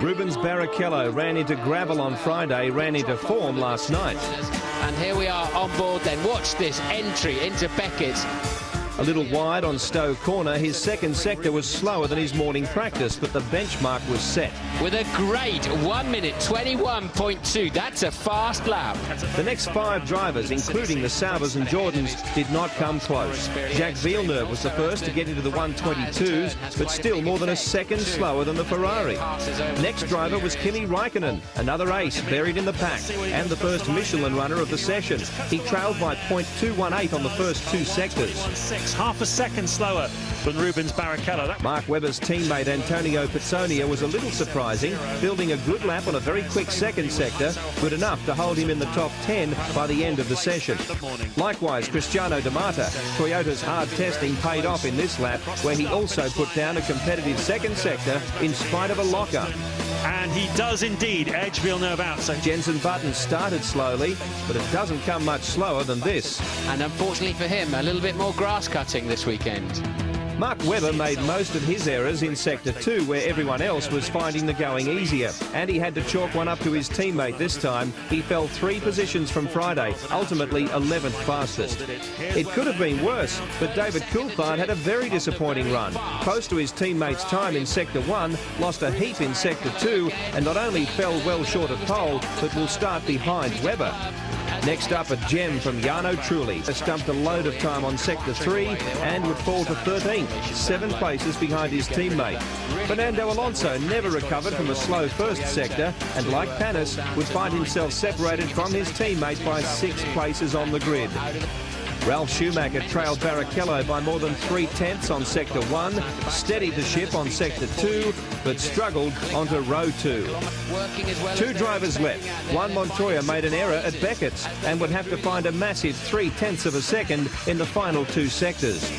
Rubens Barrichello ran into gravel on Friday, ran into form last night. And here we are on board then. Watch this entry into Beckett. A little wide on Stowe Corner, his second sector was slower than his morning practice, but the benchmark was set. With a great 1 minute 21.2, that's a fast lap. The next 5 drivers, including the Saubers and Jordans, did not come close. Jacques Villeneuve was the first to get into the 122s, but still more than a second slower than the Ferrari. Next driver was Kimi Räikkönen, another ace buried in the pack, and the first Michelin runner of the session. He trailed by 0.218 on the first 2 sectors. Half a second slower than Rubens Barrichello. Mark Webber's teammate Antonio Pizzonia was a little surprising, building a good lap on a very quick second sector, good enough to hold him in the top 10 by the end of the session. Likewise, Cristiano Di Marta, Toyota's hard testing paid off in this lap, where he also put down a competitive second sector in spite of a lockup. And he does indeed edge Villeneuve out. So Jenson Button started slowly, but it doesn't come much slower than this. And unfortunately for him, a little bit more grass cutting this weekend. Mark Webber made most of his errors in Sector 2, where everyone else was finding the going easier. And he had to chalk one up to his teammate this time. He fell 3 positions from Friday, ultimately 11th fastest. It could have been worse, but David Coulthard had a very disappointing run. Close to his teammate's time in Sector 1, lost a heap in Sector 2, and not only fell well short of pole, but will start behind Webber. Next up, a gem from Jarno Trulli. Stumped a load of time on Sector 3 and would fall to 13th, 7 places behind his teammate. Fernando Alonso never recovered from a slow first sector and, like Panis, would find himself separated from his teammate by 6 places on the grid. Ralf Schumacher trailed Barrichello by more than 3/10 on Sector 1, steadied the ship on Sector 2, but struggled onto row 2. 2 drivers left. Juan Montoya made an error at Beckett's and would have to find a massive 3/10 of a second in the final 2 sectors.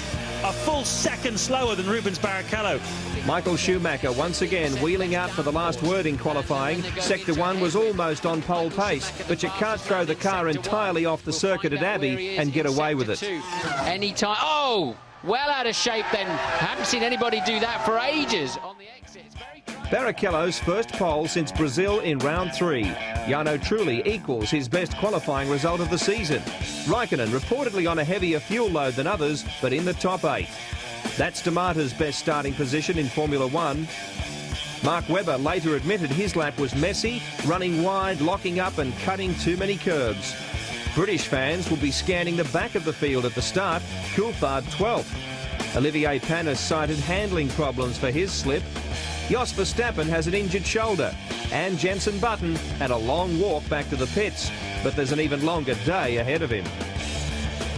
a full second slower than Rubens Barrichello. Michael Schumacher once again wheeling out for the last word in qualifying. Sector 1 was almost on pole pace, but you can't throw the car entirely off the circuit at Abbey and get away with it. Anytime. Oh, well out of shape then. Haven't seen anybody do that for ages. On the exit, it's very... Barrichello's first pole since Brazil in round 3. Jarno Trulli equals his best qualifying result of the season. Räikkönen reportedly on a heavier fuel load than others, but in the top 8. That's Di Marta's best starting position in Formula 1. Mark Webber later admitted his lap was messy, running wide, locking up and cutting too many curbs. British fans will be scanning the back of the field at the start. Coulthard 12th. Olivier Panis cited handling problems for his slip. Jos Verstappen has an injured shoulder, and Jenson Button had a long walk back to the pits, but there's an even longer day ahead of him.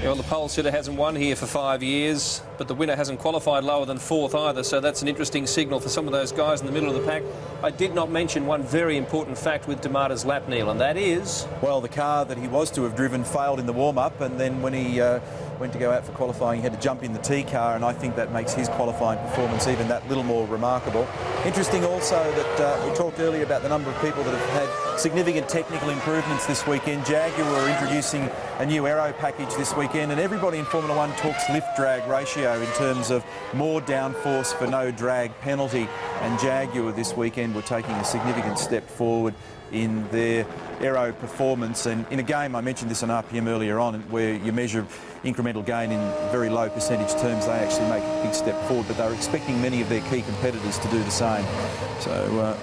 Yeah, well, the pole sitter hasn't won here for 5 years, but the winner hasn't qualified lower than 4th either, so that's an interesting signal for some of those guys in the middle of the pack. I did not mention one very important fact with Di Marta's lap, Neil, and that is... Well, the car that he was to have driven failed in the warm-up, and then when he went to go out for qualifying, he had to jump in the T car, and I think that makes his qualifying performance even that little more remarkable. Interesting also that we talked earlier about the number of people that have had significant technical improvements this weekend. Jaguar are introducing a new aero package this weekend, and everybody in Formula 1 talks lift-drag ratio in terms of more downforce for no drag penalty, and Jaguar this weekend were taking a significant step forward in their aero performance. And in a game, I mentioned this on RPM earlier on, where you measure incremental gain in very low percentage terms, they actually make a big step forward, but they're expecting many of their key competitors to do the same. So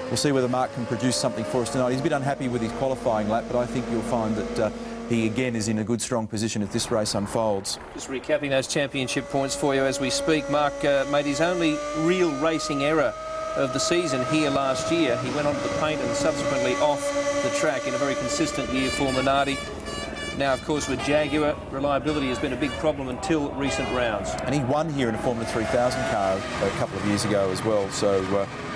we'll see whether Mark can produce something for us tonight. He's a bit unhappy with his qualifying lap, but I think you'll find that he again is in a good strong position as this race unfolds. Just recapping those championship points for you as we speak. Mark made his only real racing error of the season here last year. He went onto the paint and subsequently off the track in a very consistent year for Minardi. Now, of course, with Jaguar, reliability has been a big problem until recent rounds. And he won here in a Formula 3000 car a couple of years ago as well, so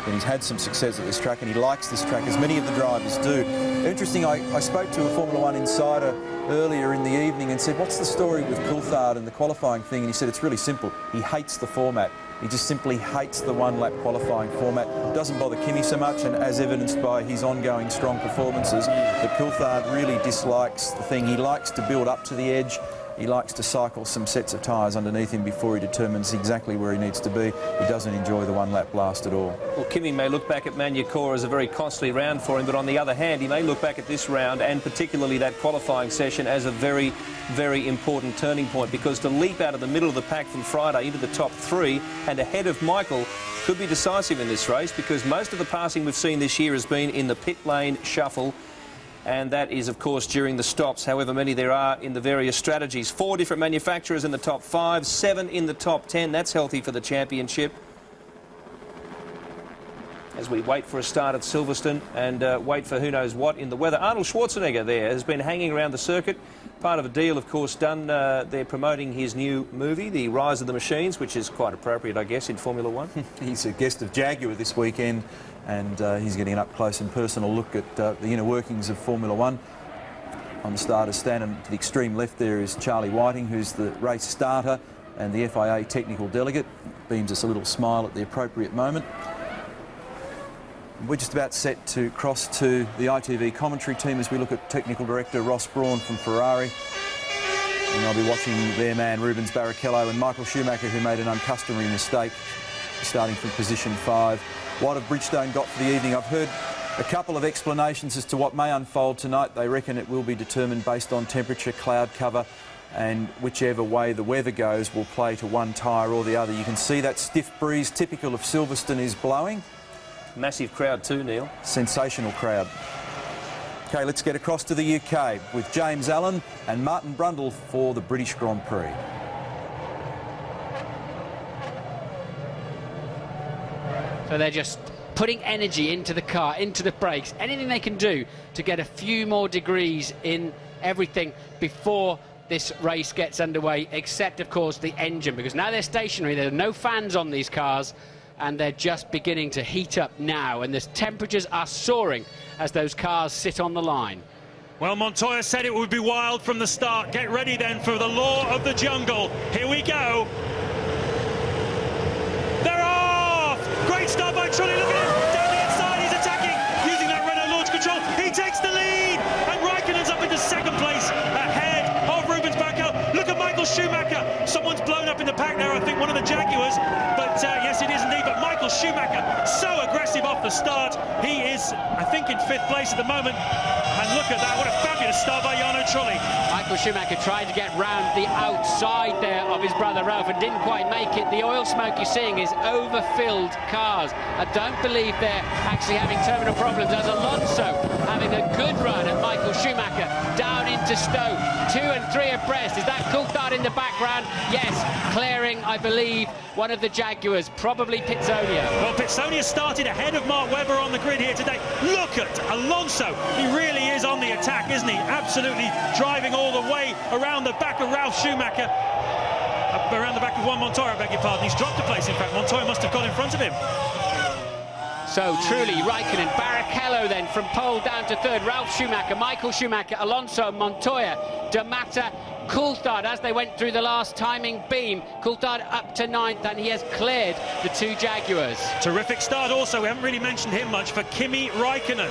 and he's had some success at this track, and he likes this track, as many of the drivers do. Interesting, I spoke to a Formula 1 insider earlier in the evening and said, what's the story with Coulthard and the qualifying thing? And he said, it's really simple. He hates the format. He just simply hates the one-lap qualifying format. Doesn't bother Kimi so much, and as evidenced by his ongoing strong performances, but Coulthard really dislikes the thing. He likes to build up to the edge He likes to cycle some sets of tyres underneath him before he determines exactly where he needs to be. He doesn't enjoy the one-lap blast at all. Well, Kimi may look back at Magny-Cours as a very costly round for him, but on the other hand, he may look back at this round and particularly that qualifying session as a very, very important turning point, because to leap out of the middle of the pack from Friday into the top 3 and ahead of Michael could be decisive in this race, because most of the passing we've seen this year has been in the pit lane shuffle, and that is, of course, during the stops, however many there are in the various strategies. 4 different manufacturers in the top 5, 7 in the top 10. That's healthy for the championship. As we wait for a start at Silverstone and wait for who knows what in the weather. Arnold Schwarzenegger there has been hanging around the circuit. Part of a deal, of course, done. They're promoting his new movie, The Rise of the Machines, which is quite appropriate, I guess, in Formula One. He's a guest of Jaguar this weekend, and he's getting an up-close and personal look at the inner workings of Formula One. On the starter's stand, and to the extreme left there is Charlie Whiting, who's the race starter and the FIA technical delegate. Beams us a little smile at the appropriate moment. We're just about set to cross to the ITV commentary team as we look at technical director Ross Brawn from Ferrari. And I'll be watching their man Rubens Barrichello and Michael Schumacher, who made an uncustomary mistake, starting from position 5. What have Bridgestone got for the evening? I've heard a couple of explanations as to what may unfold tonight. They reckon it will be determined based on temperature, cloud cover, and whichever way the weather goes will play to one tyre or the other. You can see that stiff breeze typical of Silverstone is blowing. Massive crowd too, Neil. Sensational crowd. OK, let's get across to the UK with James Allen and Martin Brundle for the British Grand Prix. So they're just putting energy into the car, into the brakes, anything they can do to get a few more degrees in everything before this race gets underway, except, of course, the engine, because now they're stationary. There are no fans on these cars, and they're just beginning to heat up now, and the temperatures are soaring as those cars sit on the line. Well, Montoya said it would be wild from the start. Get ready then for the law of the jungle. Here we go. They're off! Great start by Trulli. Look at him down the inside. He's attacking using that Renault launch control. He takes the lead, and Räikkönen's up into second place ahead of Rubens Barrichello. Look at Michael Schumacher. Someone's blown up in the pack there, I think one of the Jaguars, but yes, it is indeed. But Michael Schumacher, so aggressive off the start. He is, I think, in 5th place at the moment. And look at that, what a fabulous start by Jarno Trulli. Michael Schumacher tried to get round the outside there of his brother Ralph and didn't quite make it. The oil smoke you're seeing is overfilled cars. I don't believe they're actually having terminal problems, as Alonso having a good run at Michael Schumacher down into Stowe. 2 and 3 abreast. Is that Coulthard in the background? Yes, clearing, I believe, one of the Jaguars, probably Pitsonia. Well, Pitsonia started ahead of Mark Webber on the grid here today. Look at Alonso. He really is on the attack, isn't he? Absolutely driving all the way around the back of Ralf Schumacher. Around the back of Juan Montoya, I beg your pardon. He's dropped a place, in fact. Montoya must have got in front of him. So Trulli, Räikkönen, Barrichello then from pole down to 3rd. Ralf Schumacher, Michael Schumacher, Alonso, Montoya, D'Amata, Coulthard as they went through the last timing beam. Coulthard up to 9th, and he has cleared the 2 Jaguars. Terrific start also, we haven't really mentioned him much, for Kimi Räikkönen.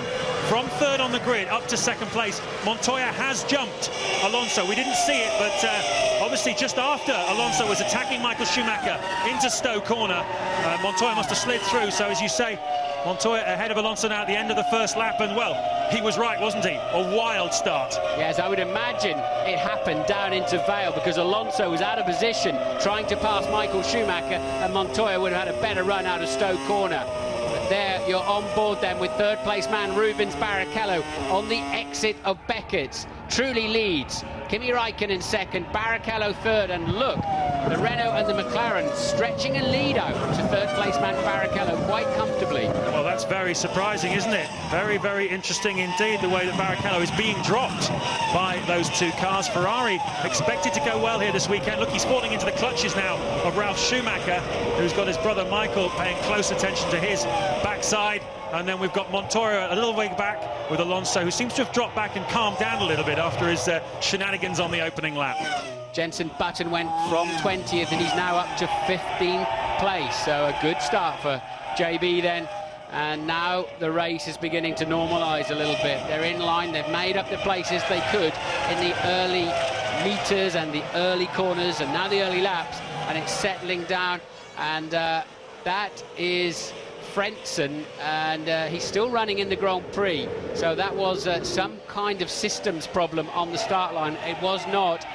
From 3rd on the grid up to 2nd place. Montoya has jumped Alonso. We didn't see it, but obviously just after Alonso was attacking Michael Schumacher into Stowe corner, Montoya must have slid through. So as you say, Montoya ahead of Alonso now at the end of the first lap, and well, he was right, wasn't he? A wild start. Yes, I would imagine it happened down into Vale, because Alonso was out of position trying to pass Michael Schumacher, and Montoya would have had a better run out of Stowe corner. But there you're on board then with 3rd place man Rubens Barrichello on the exit of Beckett's. Trulli leads, Kimi Räikkönen 2nd, Barrichello 3rd, and look, the Renault and the McLaren stretching a lead out to 3rd place man Barrichello quite comfortably. Well, that's very surprising, isn't it? Very, very interesting indeed, the way that Barrichello is being dropped by those 2 cars. Ferrari expected to go well here this weekend. Look, he's falling into the clutches now of Ralf Schumacher, who's got his brother Michael paying close attention to his backside. And then we've got Montoya a little way back with Alonso, who seems to have dropped back and calmed down a little bit after his shenanigans on the opening lap. Jenson Button went from 20th, and he's now up to 15th place. So a good start for JB then. And now the race is beginning to normalise a little bit. They're in line, they've made up the places they could in the early meters and the early corners and now the early laps, and it's settling down, and that is Frentzen, and he's still running in the Grand Prix, so that was some kind of systems problem on the start line. It was not,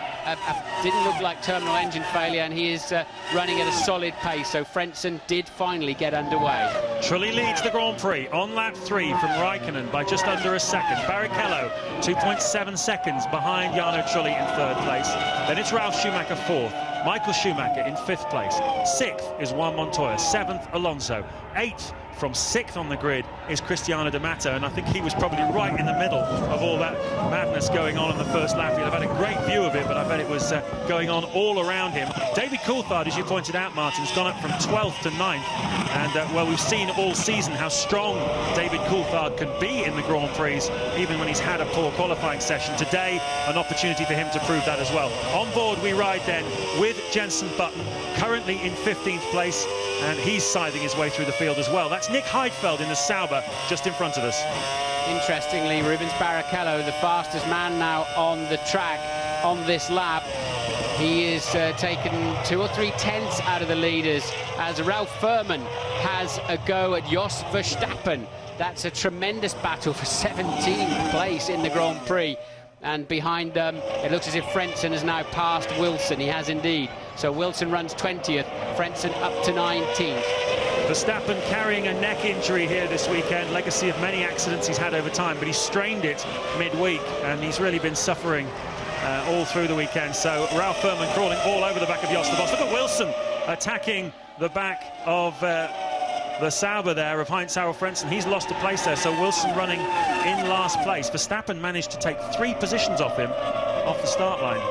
didn't look like terminal engine failure, and he is running at a solid pace, so Frentzen did finally get underway. Trulli leads the Grand Prix on lap 3 from Räikkönen by just under a second. Barrichello 2.7 seconds behind Jarno Trulli in 3rd place. Then it's Ralf Schumacher 4th. Michael Schumacher in 5th place. 6th is Juan Montoya. 7th, Alonso. 8th from 6th on the grid is Cristiano D'Amato, and I think he was probably right in the middle of all that madness going on in the first lap. He'll have had a great view of it, but I bet it was going on all around him. David Coulthard, as you pointed out, Martin, has gone up from 12th to 9th, and well, we've seen all season how strong David Coulthard can be in the Grand Prix, even when he's had a poor qualifying session. Today, an opportunity for him to prove that as well. On board we ride then with Jenson Button, currently in 15th place, and he's scything his way through the field as well. That's Nick Heidfeld in the Sauber just in front of us. Interestingly, Rubens Barrichello, the fastest man now on the track on this lap. He is taken 2 or 3 tenths out of the leaders as Ralf Furman has a go at Jos Verstappen. That's a tremendous battle for 17th place in the Grand Prix. And behind them, it looks as if Frentzen has now passed Wilson. He has indeed. So Wilson runs 20th, Frentzen up to 19th. Verstappen carrying a neck injury here this weekend, legacy of many accidents he's had over time, but he strained it midweek, and he's really been suffering all through the weekend. So Ralf Furman crawling all over the back of Jos de Vos. Look at Wilson attacking the back of the Sauber there of Heinz-Harald Frentzen. He's lost a place there, so Wilson running in last place. Verstappen managed to take 3 positions off him off the start line.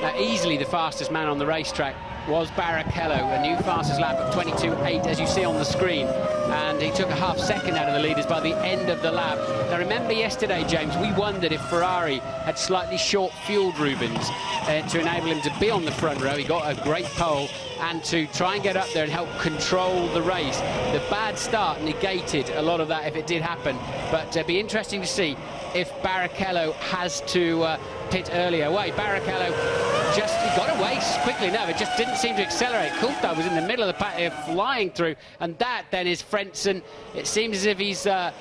Now, easily the fastest man on the racetrack was Barrichello, a new fastest lap of 22.8, as you see on the screen, and he took a half second out of the leaders by the end of the lap. Now remember yesterday, James, we wondered if Ferrari had slightly short-fueled Rubens to enable him to be on the front row. He got a great pole, and to try and get up there and help control the race. The bad start negated a lot of that if it did happen, but it'd be interesting to see if Barrichello has to pit earlier. Wait, Barrichello just he got away quickly. No, it just didn't seem to accelerate. Coulthard was in the middle of the pack, flying through, and that then is Frentzen. It seems as if he's the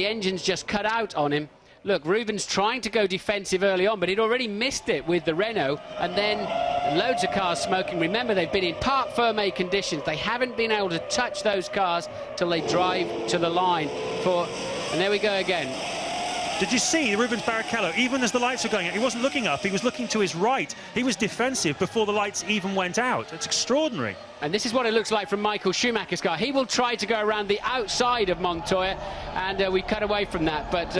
engine's just cut out on him. Look, Rubens trying to go defensive early on, but he'd already missed it with the Renault, and then loads of cars smoking. Remember, they've been in parc fermé conditions. They haven't been able to touch those cars till they drive to the line. And there we go again. Did you see Rubens Barrichello, even as the lights were going out, he wasn't looking up, he was looking to his right. He was defensive before the lights even went out. It's extraordinary. And this is what it looks like from Michael Schumacher's car. He will try to go around the outside of Montoya, and we cut away from that. But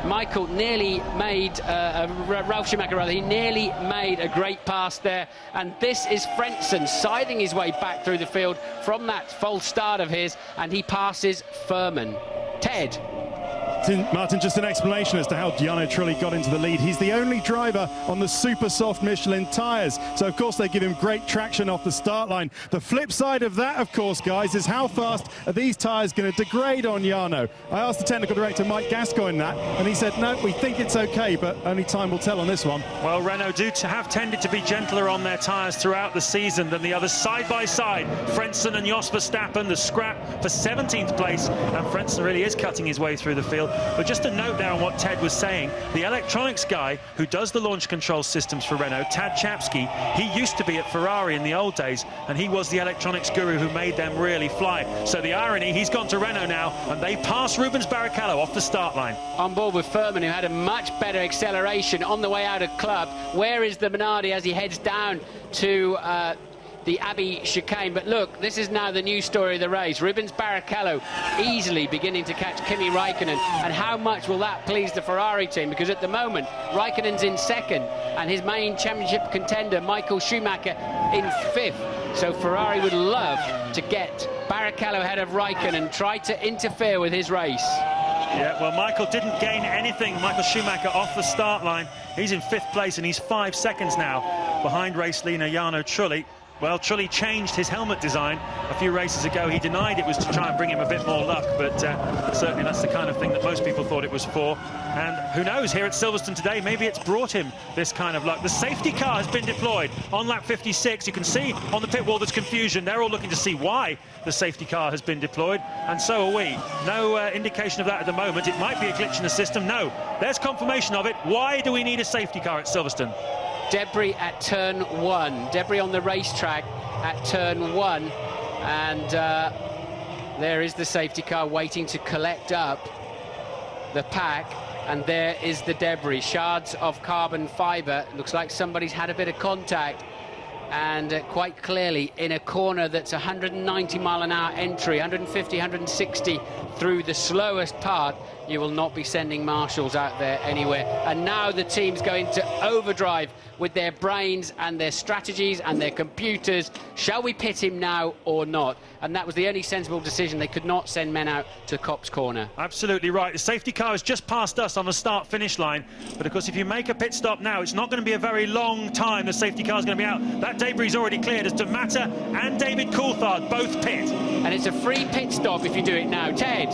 Michael nearly made, Ralf Schumacher rather, he nearly made a great pass there. And this is Frentzen scything his way back through the field from that false start of his, and he passes Furman. Ted. Martin, just an explanation as to how Jarno Trulli got into the lead. He's the only driver on the super soft Michelin tyres, so of course they give him great traction off the start line. The flip side of that, of course, guys, is how fast are these tyres going to degrade on Jarno? I asked the technical director Mike Gascoigne that, and he said no, we think it's okay, but only time will tell on this one. Well, Renault do have tended to be gentler on their tyres throughout the season than the others. Side by side, Frentzen and Jos Verstappen, the scrap for 17th place, and Frentzen really is cutting his way through the field. But just a note there on what Ted was saying, the electronics guy who does the launch control systems for Renault, Tad Chapsky, he used to be at Ferrari in the old days, and he was the electronics guru who made them really fly. So the irony, he's gone to Renault now, and they pass Rubens Barrichello off the start line. On board with Furman, who had a much better acceleration on the way out of club. Where is the Minardi as he heads down to the Abbey chicane? But look, this is now the new story of the race. Rubens Barrichello easily beginning to catch Kimi Räikkönen, and how much will that please the Ferrari team? Because at the moment Räikkönen's in second and his main championship contender Michael Schumacher in 5th. So Ferrari would love to get Barrichello ahead of Räikkönen and try to interfere with his race. Yeah, well, Michael didn't gain anything, Michael Schumacher, off the start line. He's in 5th place and he's 5 seconds now behind race leader Jarno Trulli. Well, Trulli changed his helmet design a few races ago. He denied it was to try and bring him a bit more luck, but certainly that's the kind of thing that most people thought it was for. And who knows, here at Silverstone today, maybe it's brought him this kind of luck. The safety car has been deployed on lap 56. You can see on the pit wall there's confusion. They're all looking to see why the safety car has been deployed, and so are we. No indication of that at the moment. It might be a glitch in the system. No, there's confirmation of it. Why do we need a safety car at Silverstone? Debris at turn 1. Debris on the racetrack at turn 1. And there is the safety car waiting to collect up the pack. And there is the debris. Shards of carbon fibre. Looks like somebody's had a bit of contact. And quite clearly in a corner that's 190 mile an hour entry, 150, 160 through the slowest part, you will not be sending marshals out there anywhere. And now the team's going to overdrive with their brains and their strategies and their computers. Shall we pit him now or not? And that was the only sensible decision. They could not send men out to Copse corner. Absolutely right. The safety car has just passed us on the start-finish line. But of course, if you make a pit stop now, it's not going to be a very long time the safety car is going to be out. That debris is already cleared as Mata and David Coulthard both pit. And it's a free pit stop if you do it now. Ted?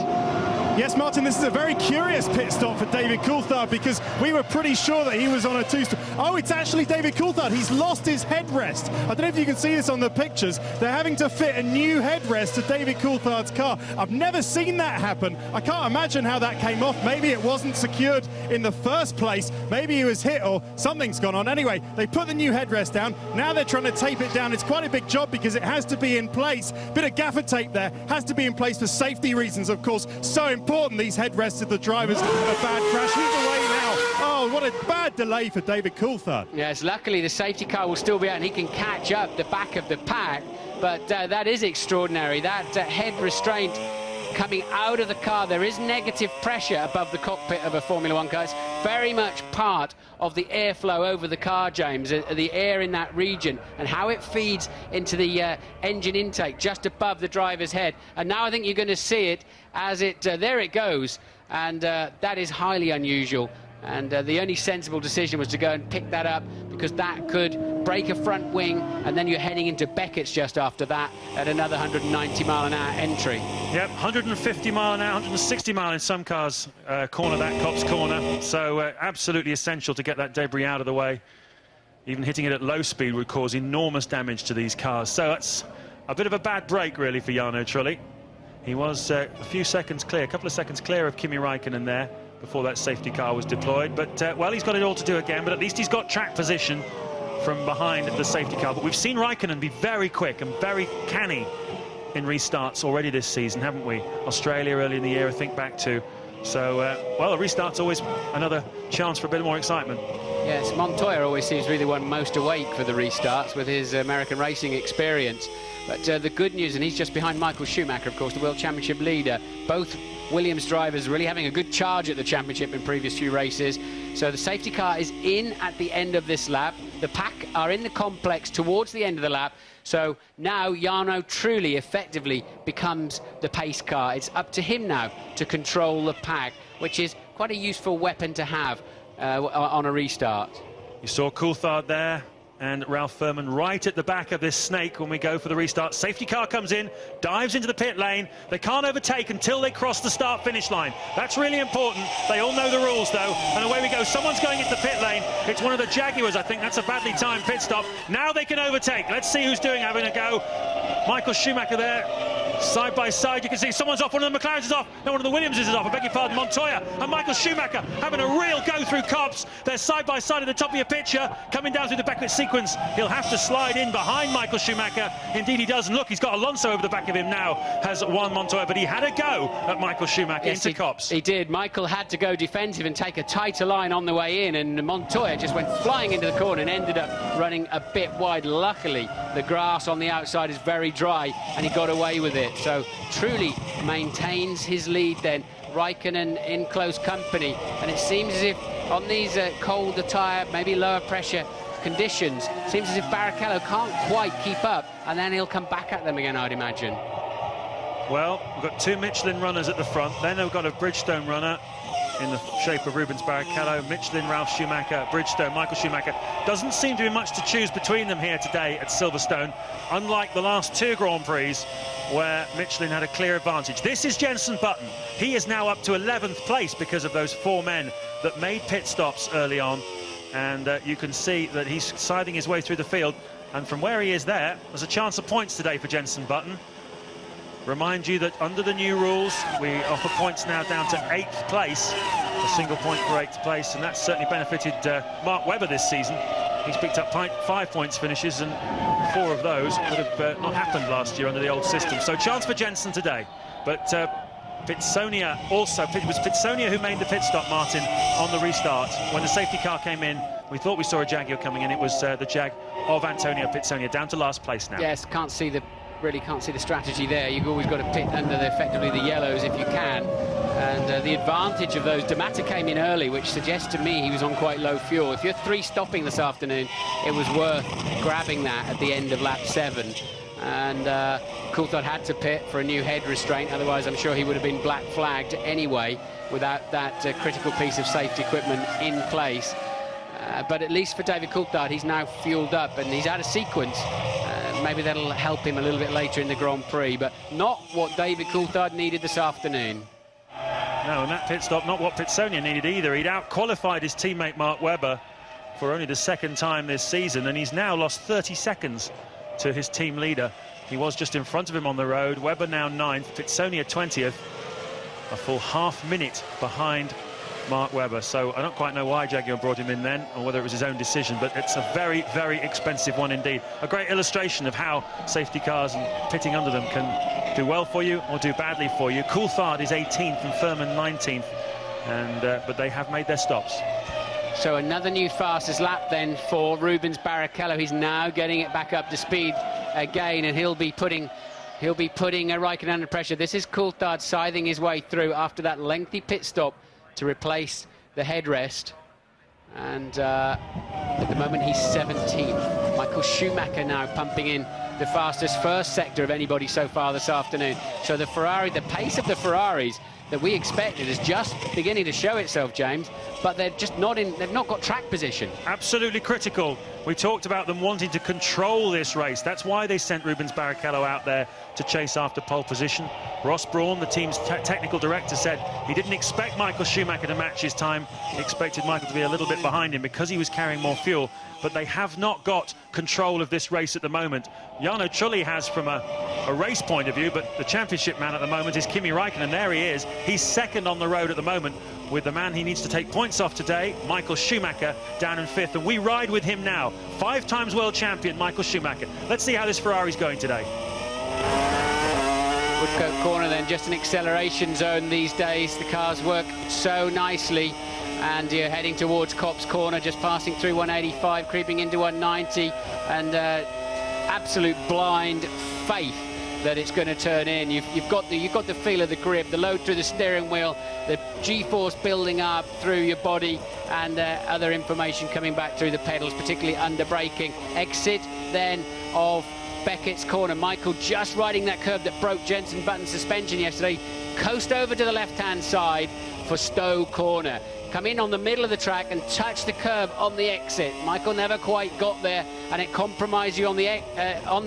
Yes, Martin, this is a very curious pit stop for David Coulthard, because we were pretty sure that he was on a two-stop. Oh, it's actually David Coulthard. He's lost his headrest. I don't know if you can see this on the pictures. They're having to fit a new headrest to David Coulthard's car. I've never seen that happen. I can't imagine how that came off. Maybe it wasn't secured in the first place. Maybe he was hit or something's gone on. Anyway, they put the new headrest down. Now they're trying to tape it down. It's quite a big job because it has to be in place. Bit of gaffer tape there. Has to be in place for safety reasons, of course. So important, these headrests of the drivers. A bad crash. He's away now. Oh, what a bad delay for David Coulthard. Yes, luckily the safety car will still be out and he can catch up the back of the pack. But that is extraordinary. That head restraint coming out of the car. There is negative pressure above the cockpit of a Formula One car. It's very much part of the airflow over the car, James, the air in that region and how it feeds into the engine intake just above the driver's head. And now I think you're going to see it as it, there it goes. And that is highly unusual. And the only sensible decision was to go and pick that up, because that could break a front wing, and then you're heading into Beckett's just after that at another 190 mile an hour entry. Yep, 150 mile an hour, 160 mile in some cars corner that Copse corner. So absolutely essential to get that debris out of the way. Even hitting it at low speed would cause enormous damage to these cars. So that's a bit of a bad break really for Jarno Trulli. He was a few seconds clear, a couple of seconds clear of Kimi Räikkönen there before that safety car was deployed. But, well, he's got it all to do again, but at least he's got track position from behind the safety car. But we've seen Räikkönen be very quick and very canny in restarts already this season, haven't we? Australia early in the year, I think, back to. So, well, a restart's always another chance for a bit more excitement. Yes, Montoya always seems to be the one most awake for the restarts with his American racing experience. But the good news, and he's just behind Michael Schumacher, of course, the World Championship leader. Both Williams drivers really having a good charge at the championship in previous few races. So the safety car is in at the end of this lap. The pack are in the complex towards the end of the lap. So now Jarno Trulli effectively becomes the pace car. It's up to him now to control the pack, which is quite a useful weapon to have on a restart. You saw Coulthard there and Ralph Furman right at the back of this snake when we go for the restart. Safety car comes in, dives into the pit lane. They can't overtake until they cross the start-finish line. That's really important. They all know the rules, though. And away we go. Someone's going into the pit lane. It's one of the Jaguars, I think. That's a badly timed pit stop. Now they can overtake. Let's see who's having a go. Michael Schumacher there. Side by side, you can see someone's off. One of the McLarens is off. No, one of the Williamses is off. I beg your pardon. Montoya and Michael Schumacher having a real go through Copse. They're side by side at the top of your picture, coming down through the Beckett sequence. He'll have to slide in behind Michael Schumacher. Indeed he does. And look, he's got Alonso over the back of him now, has Juan Montoya, but he had a go at Michael Schumacher into Copse. He did. Michael had to go defensive and take a tighter line on the way in, and Montoya just went flying into the corner and ended up running a bit wide. Luckily, the grass on the outside is very dry, and he got away with it. So Trulli maintains his lead then. Räikkönen in close company, and it seems as if on these colder tyre, maybe lower pressure conditions, seems as if Barrichello can't quite keep up, and then he'll come back at them again, I'd imagine. Well, we've got two Michelin runners at the front, then we've got a Bridgestone runner, in the shape of Rubens Barrichello, Michelin, Ralf Schumacher, Bridgestone, Michael Schumacher. Doesn't seem to be much to choose between them here today at Silverstone, unlike the last 2 Grand Prix where Michelin had a clear advantage. This is Jenson Button. He is now up to 11th place because of those 4 men that made pit stops early on. And you can see that he's scything his way through the field. And from where he is there's a chance of points today for Jenson Button. Remind you that under the new rules, we offer points now down to 8th place, a single point for 8th place, and that's certainly benefited Mark Webber this season. He's picked up 5 points finishes, and 4 of those would have not happened last year under the old system. So chance for Jenson today, but Pitsonia also, it was Pitsonia who made the pit stop, Martin, on the restart. When the safety car came in, we thought we saw a Jaguar coming in. It was the Jag of Antonio Pitsonia, down to last place now. Yes, really can't see the strategy there. You've always got to pit under effectively the yellows if you can. And the advantage of those, Damata came in early, which suggests to me he was on quite low fuel. If you're 3 stopping this afternoon, it was worth grabbing that at the end of lap 7. And Coulthard had to pit for a new head restraint, otherwise I'm sure he would have been black flagged anyway without that critical piece of safety equipment in place. But at least for David Coulthard, he's now fueled up and he's out of sequence. Maybe that'll help him a little bit later in the Grand Prix, but not what David Coulthard needed this afternoon. No, and that pit stop, not what Pitsonia needed either. He'd out-qualified his teammate Mark Webber for only the 2nd time this season, and he's now lost 30 seconds to his team leader. He was just in front of him on the road. Webber now 9th, Pitsonia 20th, a full half minute behind Mark Webber. So I don't quite know why Jaguar brought him in then, or whether it was his own decision, but it's a very, very expensive one indeed. A great illustration of how safety cars and pitting under them can do well for you or do badly for you. Coulthard is 18th and Furman 19th, and but they have made their stops. So another new fastest lap then for Rubens Barrichello. He's now getting it back up to speed again, and he'll be putting a Räikkönen under pressure. This is Coulthard scything his way through after that lengthy pit stop to replace the headrest, and at the moment he's 17th. Michael Schumacher now pumping in the fastest first sector of anybody so far this afternoon. So the pace of the Ferraris that we expected is just beginning to show itself, James, but they're just they've not got track position. Absolutely critical. We talked about them wanting to control this race. That's why they sent Rubens Barrichello out there to chase after pole position. Ross Brawn, the team's technical director, said he didn't expect Michael Schumacher to match his time. He expected Michael to be a little bit behind him because he was carrying more fuel. But they have not got control of this race at the moment. Jarno Trulli has from a race point of view, but the championship man at the moment is Kimi Räikkönen. There he is. He's 2nd on the road at the moment, with the man he needs to take points off today, Michael Schumacher, down in 5th. And we ride with him now. 5 times world champion, Michael Schumacher. Let's see how this Ferrari's going today. Woodcote corner then, just an acceleration zone these days. The cars work so nicely, and you're heading towards Copse Corner, just passing through 185, creeping into 190, and absolute blind faith that it's going to turn in. You've got the feel of the grip, the load through the steering wheel, the G-force building up through your body, and other information coming back through the pedals, particularly under braking. Exit then of Beckett's corner. Michael just riding that curve that broke Jenson Button's suspension yesterday. Coast over to the left-hand side for Stowe Corner. Come in on the middle of the track and touch the curb on the exit. Michael never quite got there, and it compromised you on the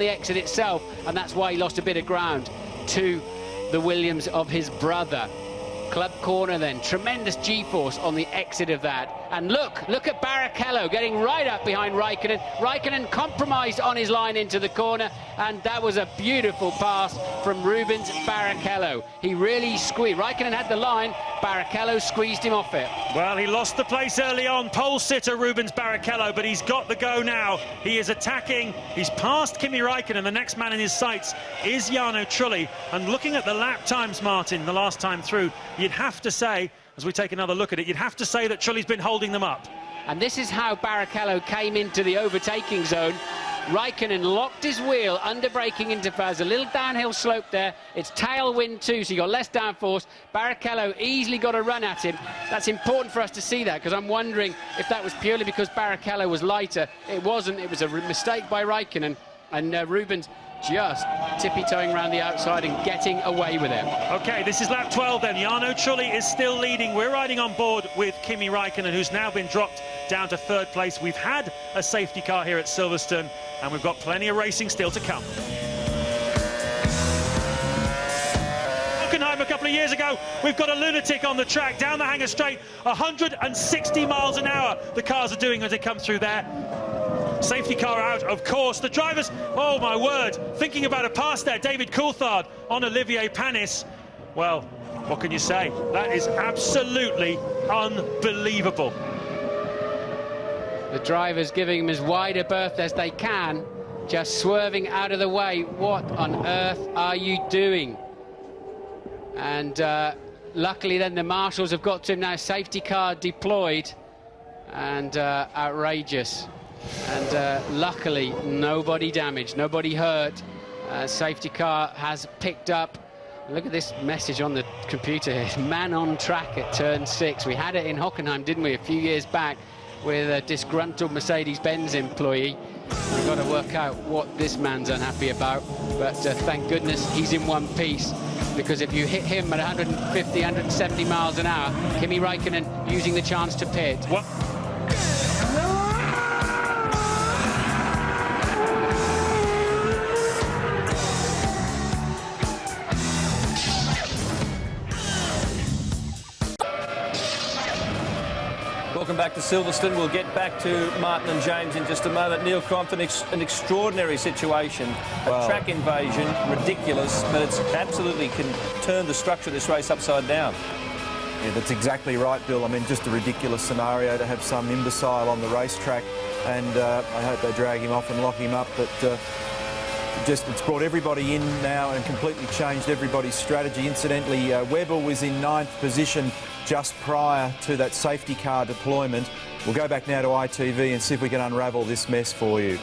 exit itself, and that's why he lost a bit of ground to the Williams of his brother. Club corner then, tremendous G-force on the exit of that. And look at Barrichello getting right up behind Räikkönen. Räikkönen compromised on his line into the corner, and that was a beautiful pass from Rubens Barrichello. He really squeezed. Räikkönen had the line, Barrichello squeezed him off it. Well, he lost the place early on, pole sitter Rubens Barrichello, but he's got the go now. He is attacking. He's passed Kimi Räikkönen. The next man in his sights is Jarno Trulli. And looking at the lap times, Martin, the last time through, you'd have to say, as we take another look at it, you'd have to say that Trulli's been holding them up. And this is how Barrichello came into the overtaking zone. Räikkönen locked his wheel under braking interface, a little downhill slope there. It's tailwind too, so you got less downforce. Barrichello easily got a run at him. That's important for us to see that, because I'm wondering if that was purely because Barrichello was lighter. It wasn't. It was a mistake by Räikkönen, and Rubens just tippy-toeing around the outside and getting away with it. Okay, this is lap 12 then. Jarno Trulli is still leading. We're riding on board with Kimi Räikkönen, who's now been dropped down to 3rd place. We've had a safety car here at Silverstone, and we've got plenty of racing still to come. A couple of years ago, we've got a lunatic on the track down the Hangar Straight, 160 miles an hour the cars are doing as they come through there. Safety car out, of course. The drivers, oh my word, thinking about a pass there. David Coulthard on Olivier Panis. Well, what can you say? That is absolutely unbelievable. The drivers giving him as wide a berth as they can, just swerving out of the way. What on earth are you doing? And luckily then the marshals have got to him now, safety car deployed, and outrageous. And luckily nobody damaged, nobody hurt. Safety car has picked up. Look at this message on the computer here, man on track at turn 6. We had it in Hockenheim, didn't we, a few years back with a disgruntled Mercedes-Benz employee. We've got to work out what this man's unhappy about, but thank goodness he's in one piece, because if you hit him at 150, 170 miles an hour, Kimi Räikkönen using the chance to pit. What? Welcome back to Silverstone. We'll get back to Martin and James in just a moment. Neil Crompton, an extraordinary situation. A track invasion, ridiculous, but it's absolutely can turn the structure of this race upside down. Yeah, that's exactly right, Bill. I mean, just a ridiculous scenario to have some imbecile on the racetrack, and I hope they drag him off and lock him up, but it's brought everybody in now and completely changed everybody's strategy. Incidentally, Webber was in 9th position just prior to that safety car deployment. We'll go back now to ITV and see if we can unravel this mess for you.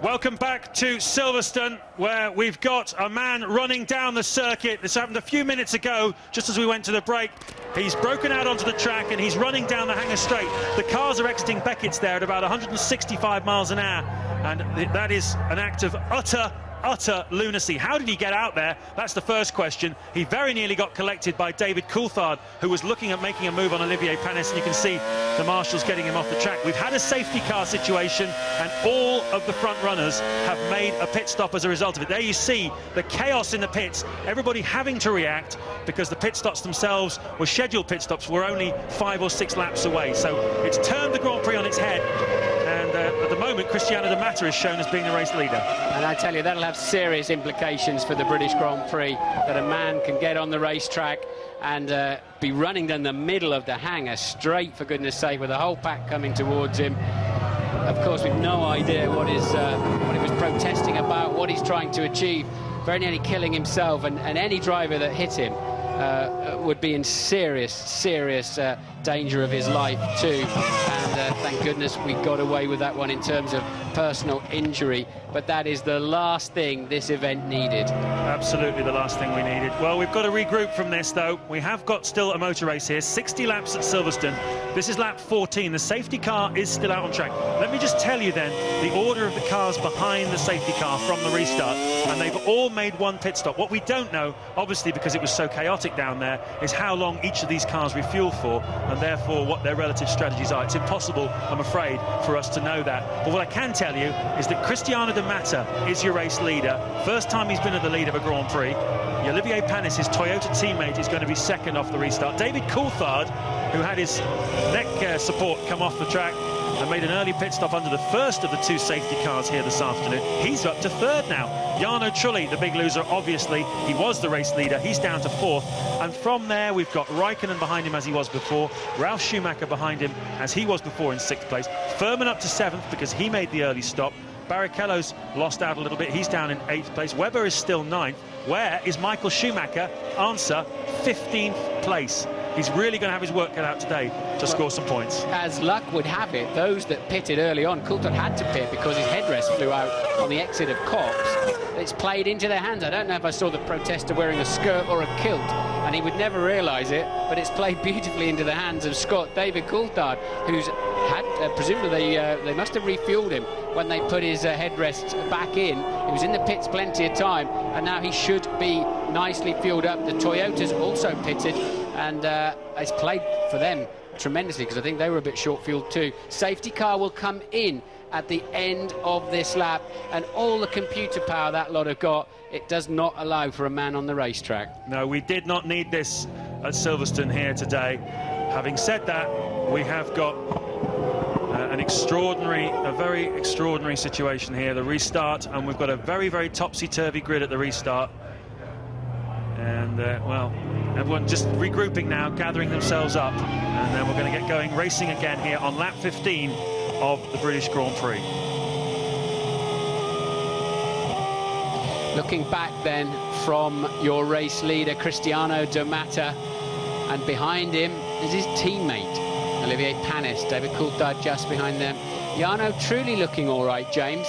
Welcome back to Silverstone, where we've got a man running down the circuit. This happened a few minutes ago, just as we went to the break. He's broken out onto the track and he's running down the Hangar Straight. The cars are exiting Beckett's there at about 165 miles an hour, and that is an act of utter lunacy. How did he get out there? That's the first question. He very nearly got collected by David Coulthard, who was looking at making a move on Olivier Panis, and you can see the marshals getting him off the track. We've had a safety car situation, and all of the front runners have made a pit stop as a result of it. There you see the chaos in the pits, everybody having to react, because the pit stops themselves were scheduled pit stops, were only 5 or 6 laps away. So it's turned the Grand Prix on its head, and at the moment Cristiano De Matta is shown as being the race leader. And I tell you, that'll have serious implications for the British Grand Prix, that a man can get on the racetrack and be running down the middle of the Hangar Straight, for goodness sake, with the whole pack coming towards him. Of course, we've no idea what he was protesting about, what he's trying to achieve. Very nearly killing himself, and any driver that hit him would be in serious danger of his life too. And thank goodness we got away with that one in terms of personal injury, but that is the last thing this event needed. Absolutely the last thing we needed. Well, we've got to regroup from this though. We have got still a motor race here, 60 laps at Silverstone. This is lap 14. The safety car is still out on track. Let me just tell you then the order of the cars behind the safety car from the restart, and they've all made one pit stop. What we don't know, obviously because it was so chaotic down there, is how long each of these cars refuel for, and therefore what their relative strategies are. It's impossible, I'm afraid, for us to know that. But what I can tell you is that Cristiano De Matta is your race leader. First time he's been at the lead of a Grand Prix. Olivier Panis, his Toyota teammate, is going to be second off the restart. David Coulthard, who had his neck support come off the track and made an early pit stop under the first of the 2 safety cars here this afternoon. He's up to 3rd now. Jarno Trulli, the big loser, obviously, he was the race leader. He's down to 4th. And from there, we've got Räikkönen behind him as he was before, Ralf Schumacher behind him as he was before in 6th place, Furman up to 7th because he made the early stop. Barrichello's lost out a little bit. He's down in 8th place. Webber is still 9th. Where is Michael Schumacher? Answer, 15th place. He's really going to have his work cut out today to score some points. As luck would have it, those that pitted early on, Coulthard had to pit because his headrest flew out on the exit of Copse. It's played into their hands. I don't know if I saw the protester wearing a skirt or a kilt, and he would never realise it, but it's played beautifully into the hands of Scott David Coulthard, who's presumably they must have refueled him when they put his headrest back in. He was in the pits plenty of time, and now he should be nicely fueled up. The Toyota's also pitted, and it's played for them tremendously, because I think they were a bit short fueled too. Safety car will come in at the end of this lap, and all the computer power that lot have got, it does not allow for a man on the racetrack. No, we did not need this at Silverstone here today. Having said that, we have got a very extraordinary situation here, the restart, and we've got a very, very topsy-turvy grid at the restart. And, well, everyone just regrouping now, gathering themselves up, and then we're going to get going racing again here on lap 15 of the British Grand Prix. Looking back then from your race leader, Cristiano Domata, and behind him is his teammate, Olivier Panis. David Coulthard just behind them. Jarno Trulli looking all right, James.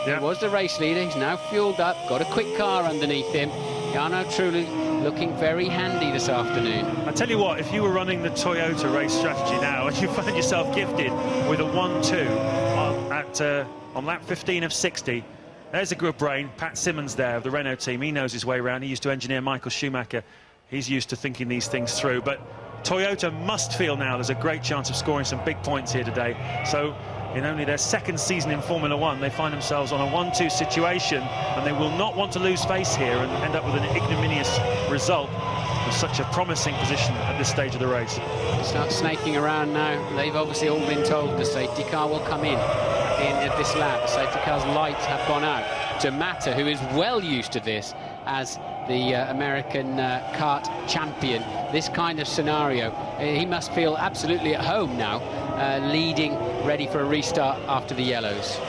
Yeah. He was the race leader. He's now fueled up, got a quick car underneath him. Jarno Trulli looking very handy this afternoon. I tell you what, if you were running the Toyota race strategy now and you found yourself gifted with a 1-2 on lap 15 of 60, there's a good brain. Pat Simmons there of the Renault team. He knows his way around. He used to engineer Michael Schumacher. He's used to thinking these things through. But Toyota must feel now there's a great chance of scoring some big points here today. So in only their second season in Formula One, they find themselves on a 1-2 situation, and they will not want to lose face here and end up with an ignominious result with such a promising position at this stage of the race. Start snaking around now. They've obviously all been told the safety car will come in at the end of this lap. The safety car's lights have gone out. Domata, who is well used to this as the American kart champion, this kind of scenario, he must feel absolutely at home now, leading, ready for a restart after the yellows.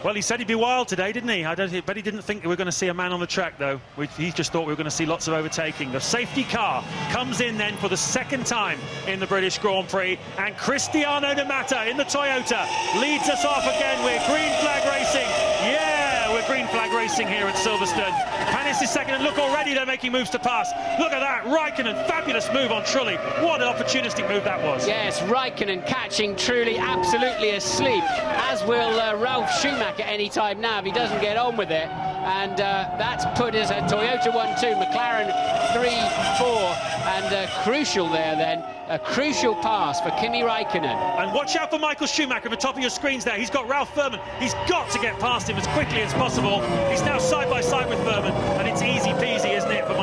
Well, he said he'd be wild today, didn't he? But he didn't think we were going to see a man on the track, though. He just thought we were going to see lots of overtaking. The safety car comes in then for the second time in the British Grand Prix, and Cristiano Domata in the Toyota leads us off again. We're green flag racing. Yeah, we're green flag racing here at Silverstone. Panis is second, and look, already they're making moves to pass. Look at that, Räikkönen, fabulous move on Trulli. What an opportunistic move that was. Yes, Räikkönen catching Trulli absolutely asleep, as will Ralf Schumacher any time now if he doesn't get on with it. And that's put us at Toyota 1-2, McLaren 3-4, and crucial there then, a crucial pass for Kimi Räikkönen. And watch out for Michael Schumacher at the top of your screens there. He's got Ralf Furman. He's got to get past him as quickly as possible. He's now side by side with Furman, and it's easy peasy, isn't it, for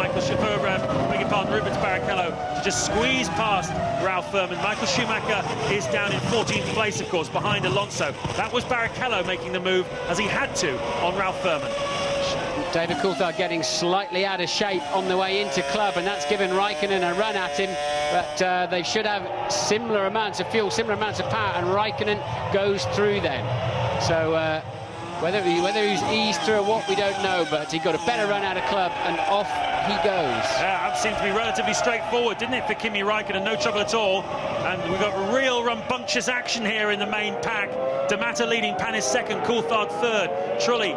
Rubens Barrichello to just squeeze past Ralf Furman. Michael Schumacher is down in 14th place, of course, behind Alonso. That was Barrichello making the move, as he had to, on Ralf Furman. David Coulthard getting slightly out of shape on the way into club, and that's given Räikkönen a run at him, but they should have similar amounts of fuel, similar amounts of power, and Räikkönen goes through then. So whether he's eased through or what, we don't know, but he got a better run out of club, and off he goes. Yeah, that seemed to be relatively straightforward, didn't it, for Kimi Räikkönen? No trouble at all. And we've got real rambunctious action here in the main pack. Domata leading, Panis second, Coulthard third. Trulli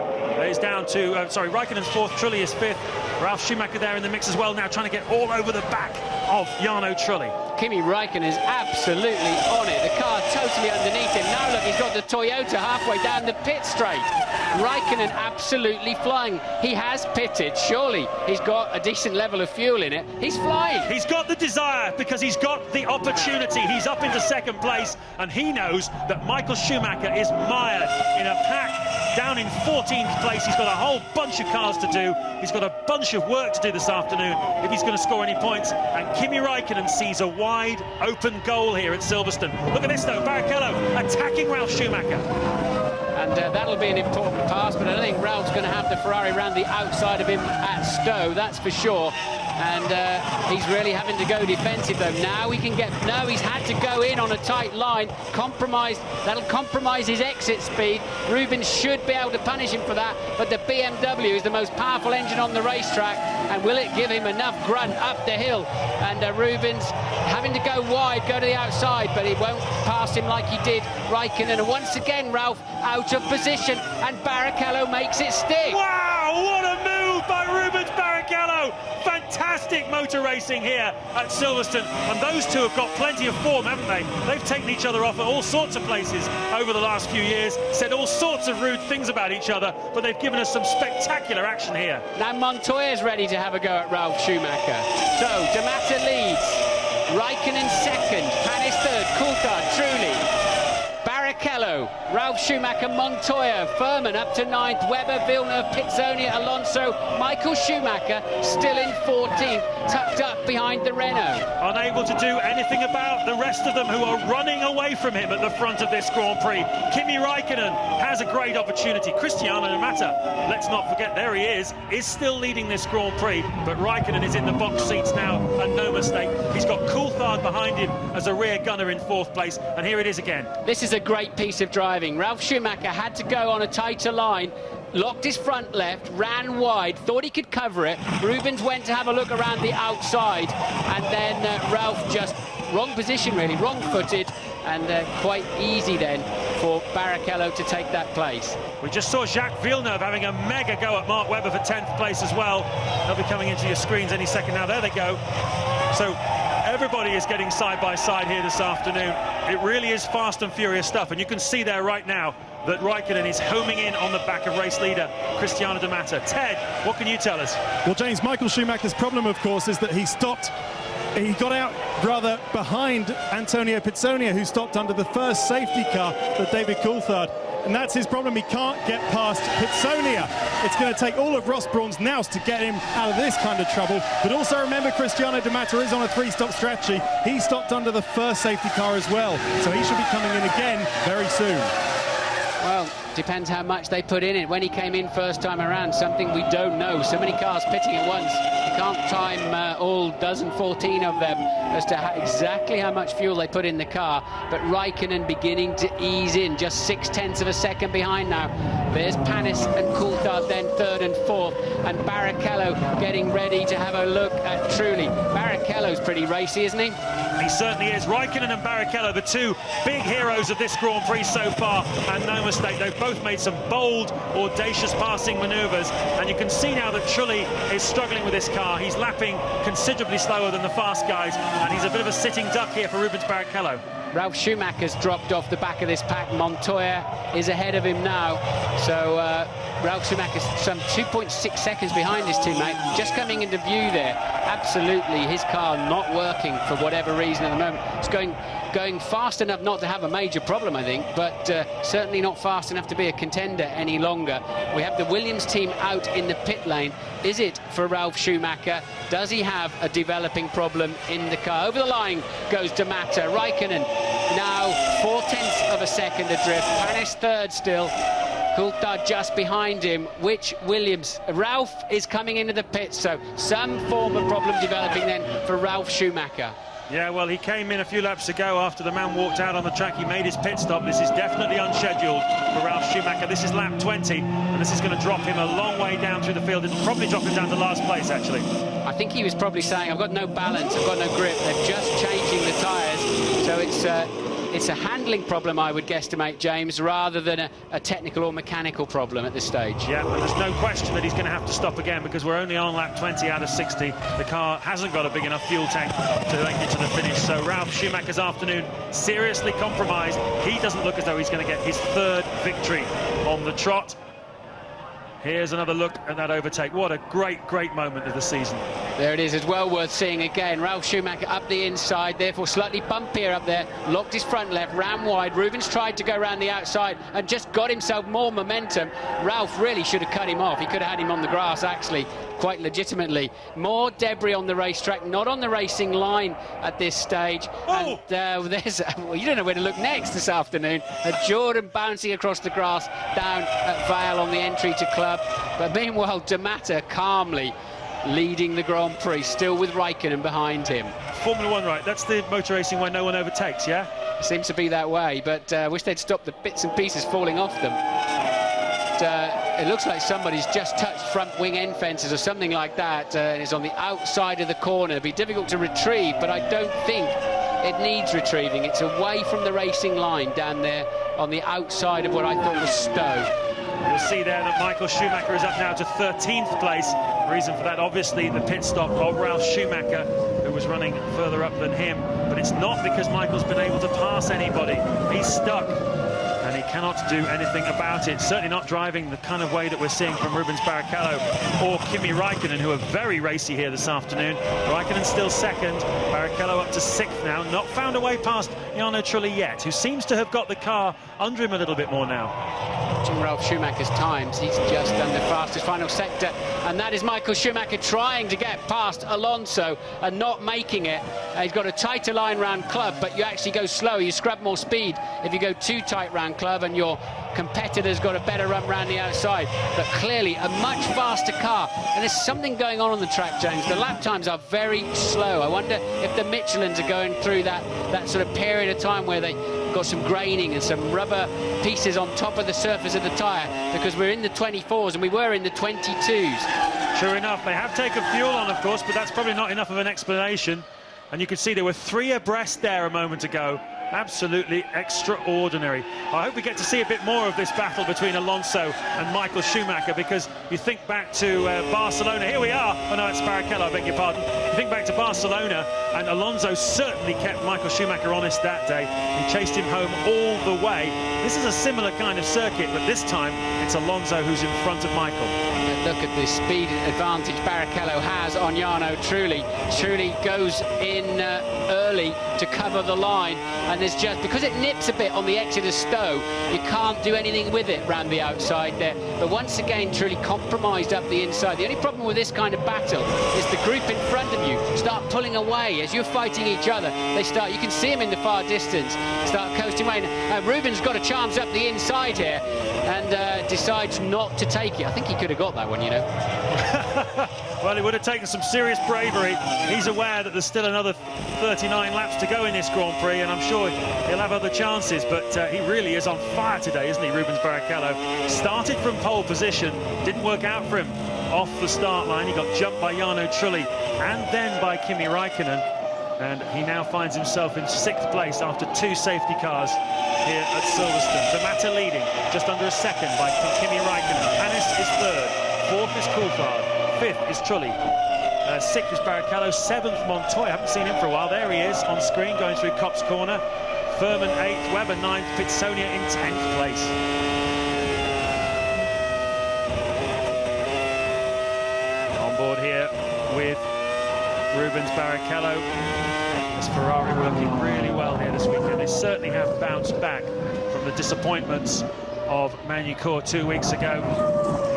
is down to, Räikkönen's fourth, Trulli is fifth. Ralf Schumacher there in the mix as well, now trying to get all over the back of Jarno Trulli. Kimi Räikkönen is absolutely on it. The car totally underneath him. Now look, he's got the Toyota halfway down the pit straight. Räikkönen absolutely flying. He has pitted. Surely he's got a decent level of fuel in it. He's flying. He's got the desire because he's got the opportunity. He's up into second place, and he knows that Michael Schumacher is mired in a pack down in 14th place. He's got a whole bunch of cars to do. He's got a bunch of work to do this afternoon if he's going to score any points. And Kimi Räikkönen sees a wide open goal here at Silverstone. Look at this though, Barrichello attacking Ralf Schumacher. And that'll be an important pass, but I don't think Ralph's going to have the Ferrari round the outside of him at Stowe, that's for sure. And he's really having to go defensive though. Now he can get, no, he's had to go in on a tight line, compromised, that'll compromise his exit speed. Rubens should be able to punish him for that, but the BMW is the most powerful engine on the racetrack, and will it give him enough grunt up the hill? And Rubens having to go wide, go to the outside, but he won't pass him like he did Räikkönen. And once again, Ralf out of position, and Barrichello makes it stick. Wow, what a move by Rubens Barrichello! Fantastic fantastic motor racing here at Silverstone, and those two have got plenty of form, haven't they? They've taken each other off at all sorts of places over the last few years, said all sorts of rude things about each other, but they've given us some spectacular action here. Now Montoya's ready to have a go at Ralf Schumacher. So D'Amato leads, Räikkönen second, Panis third, Coulthard, Trulli, Barrichello, Ralf Schumacher, Montoya, Furman up to 9th, Webber, Villeneuve, Pizzoni, Alonso, Michael Schumacher still in 14th, tucked up behind the Renault. Unable to do anything about the rest of them who are running away from him at the front of this Grand Prix. Kimi Räikkönen has a great opportunity. Cristiano Ronaldo, let's not forget, there he is still leading this Grand Prix, but Räikkönen is in the box seats now, and no mistake. He's got Coulthard behind him as a rear gunner in 4th place, and here it is again. This is a great piece of driving. Ralf Schumacher had to go on a tighter line, locked his front left, ran wide, thought he could cover it. Rubens went to have a look around the outside, and then Ralf just wrong position really, wrong-footed, and quite easy then for Barrichello to take that place. We just saw Jacques Villeneuve having a mega go at Mark Webber for 10th place as well. They'll be coming into your screens any second now. There they go. So everybody is getting side by side here this afternoon. It really is fast and furious stuff, and you can see there right now that Räikkönen is homing in on the back of race leader Cristiano D'Amato. Ted, what can you tell us? Well, James, Michael Schumacher's problem, of course, is that he got out rather behind Antonio Pizzoni, who stopped under the first safety car for David Coulthard. And that's his problem. He can't get past Pizzoni. It's going to take all of Ross Brawn's nous to get him out of this kind of trouble. But also remember, Cristiano D'Amato is on a 3-stop strategy. He stopped under the first safety car as well, so he should be coming in again very soon. Well, depends how much they put in it. When he came in first time around, something we don't know. So many cars pitting at once. You can't time all 14 of them as to exactly how much fuel they put in the car. But Räikkönen beginning to ease in, just 0.6 of a second behind now. There's Panis and Coulthard then 3rd and 4th, and Barrichello getting ready to have a look at Trulli. Barrichello's pretty racy, isn't he? He certainly is. Räikkönen and Barrichello, the two big heroes of this Grand Prix so far, and no mistake, they've both made some bold, audacious passing manoeuvres, and you can see now that Trulli is struggling with this car. He's lapping considerably slower than the fast guys, and he's a bit of a sitting duck here for Rubens Barrichello. Ralf Schumacher's dropped off the back of this pack. Montoya is ahead of him now, so Ralf Schumacher's some 2.6 seconds behind his teammate, just coming into view there. Absolutely, his car not working for whatever reason at the moment. It's going fast enough not to have a major problem, I think, but certainly not fast enough to be a contender any longer. We have the Williams team out in the pit lane. Is it for Ralf Schumacher? Does he have a developing problem in the car? Over the line goes D'Amato. Räikkönen now 0.4 of a second adrift. Panis 3rd still. Coulthard just behind him. Which Williams? Ralf is coming into the pit, so some form of problem developing then for Ralf Schumacher. Yeah, well, he came in a few laps ago after the man walked out on the track. He made his pit stop. This is definitely unscheduled for Ralf Schumacher. This is lap 20, and this is going to drop him a long way down through the field. It'll probably drop him down to last place, actually. I think he was probably saying, I've got no balance, I've got no grip. They're just changing the tyres, so it's a handling problem, I would guesstimate, James, rather than a technical or mechanical problem at this stage. Yeah, and there's no question that he's going to have to stop again, because we're only on lap 20 out of 60. The car hasn't got a big enough fuel tank to make it to the finish, so Ralf Schumacher's afternoon seriously compromised. He doesn't look as though he's going to get his 3rd victory on the trot. Here's another look at that overtake. What a great, great moment of the season. There it is. It's well worth seeing again. Ralf Schumacher up the inside, therefore slightly bumpier up there. Locked his front left, ran wide. Rubens tried to go around the outside and just got himself more momentum. Ralf really should have cut him off. He could have had him on the grass, actually, quite legitimately. More debris on the racetrack, not on the racing line at this stage. Oh. And well, you don't know where to look next this afternoon. Jordan bouncing across the grass down at Vale on the entry to club. But meanwhile, D'Amato calmly leading the Grand Prix, still with Räikkönen behind him. Formula One, right? That's the motor racing where no one overtakes, yeah? Seems to be that way, but I wish they'd stop the bits and pieces falling off them. It looks like somebody's just touched front wing end fences or something like that, and it's on the outside of the corner. It'd be difficult to retrieve, but I don't think it needs retrieving. It's away from the racing line down there on the outside of what I thought was Stowe. You'll see there that Michael Schumacher is up now to 13th place. The reason for that, obviously, the pit stop of Ralf Schumacher, who was running further up than him. But it's not because Michael's been able to pass anybody. He's stuck, and he cannot do anything about it. Certainly not driving the kind of way that we're seeing from Rubens Barrichello or Kimi Räikkönen, who are very racy here this afternoon. Räikkönen still second, Barrichello up to 6th now. Not found a way past Jarno Trulli yet, who seems to have got the car under him a little bit more now. Watching Ralf Schumacher's times, he's just done the fastest final sector, and that is Michael Schumacher trying to get past Alonso and not making it. He's got a tighter line round club, but you actually go slow, you scrub more speed if you go too tight round club, and your competitor's got a better run round the outside. But clearly a much faster car, and there's something going on the track, James. The lap times are very slow. I wonder if the Michelins are going through that sort of period of time where they got some graining and some rubber pieces on top of the surface of the tyre, because we're in the 24s and we were in the 22s. Sure enough, they have taken fuel on, of course, but that's probably not enough of an explanation. And you could see there were 3 abreast there a moment ago. Absolutely extraordinary. I hope we get to see a bit more of this battle between Alonso and Michael Schumacher, because you think back to Barcelona. Here we are. Oh no, it's Barrichello, I beg your pardon. You think back to Barcelona, and Alonso certainly kept Michael Schumacher honest that day. He chased him home all the way. This is a similar kind of circuit, but this time it's Alonso who's in front of Michael. Look at the speed advantage Barrichello has on Jarno Trulli. Trulli goes in early to cover the line, and there's just, because it nips a bit on the exit of Stowe, you can't do anything with it round the outside there. But once again, Trulli compromised up the inside. The only problem with this kind of battle is the group in front of you start pulling away as you're fighting each other. They start, you can see them in the far distance, start coasting away. Rubens got a chance up the inside here and decides not to take it. I think he could have got that one, you know. Well, it would have taken some serious bravery. He's aware that there's still another 39 laps to go in this Grand Prix, and I'm sure he'll have other chances, but he really is on fire today, isn't he, Rubens Barrichello? Started from pole position, didn't work out for him off the start line. He got jumped by Jarno Trulli and then by Kimi Räikkönen, and he now finds himself in 6th place after 2 safety cars here at Silverstone. Vermatter leading just under a second by Kimi Räikkönen. Hannes is 3rd, 4th is Coulthard, 5th is Trulli, 6th is Barrichello, 7th Montoya. I haven't seen him for a while. There he is on screen going through Copse Corner. Furman 8th, Webber 9th, Pitsonia in 10th place. On board here with Rubens Barrichello. As Ferrari working really well here this weekend. They certainly have bounced back from the disappointments of Magny-Cours 2 weeks ago.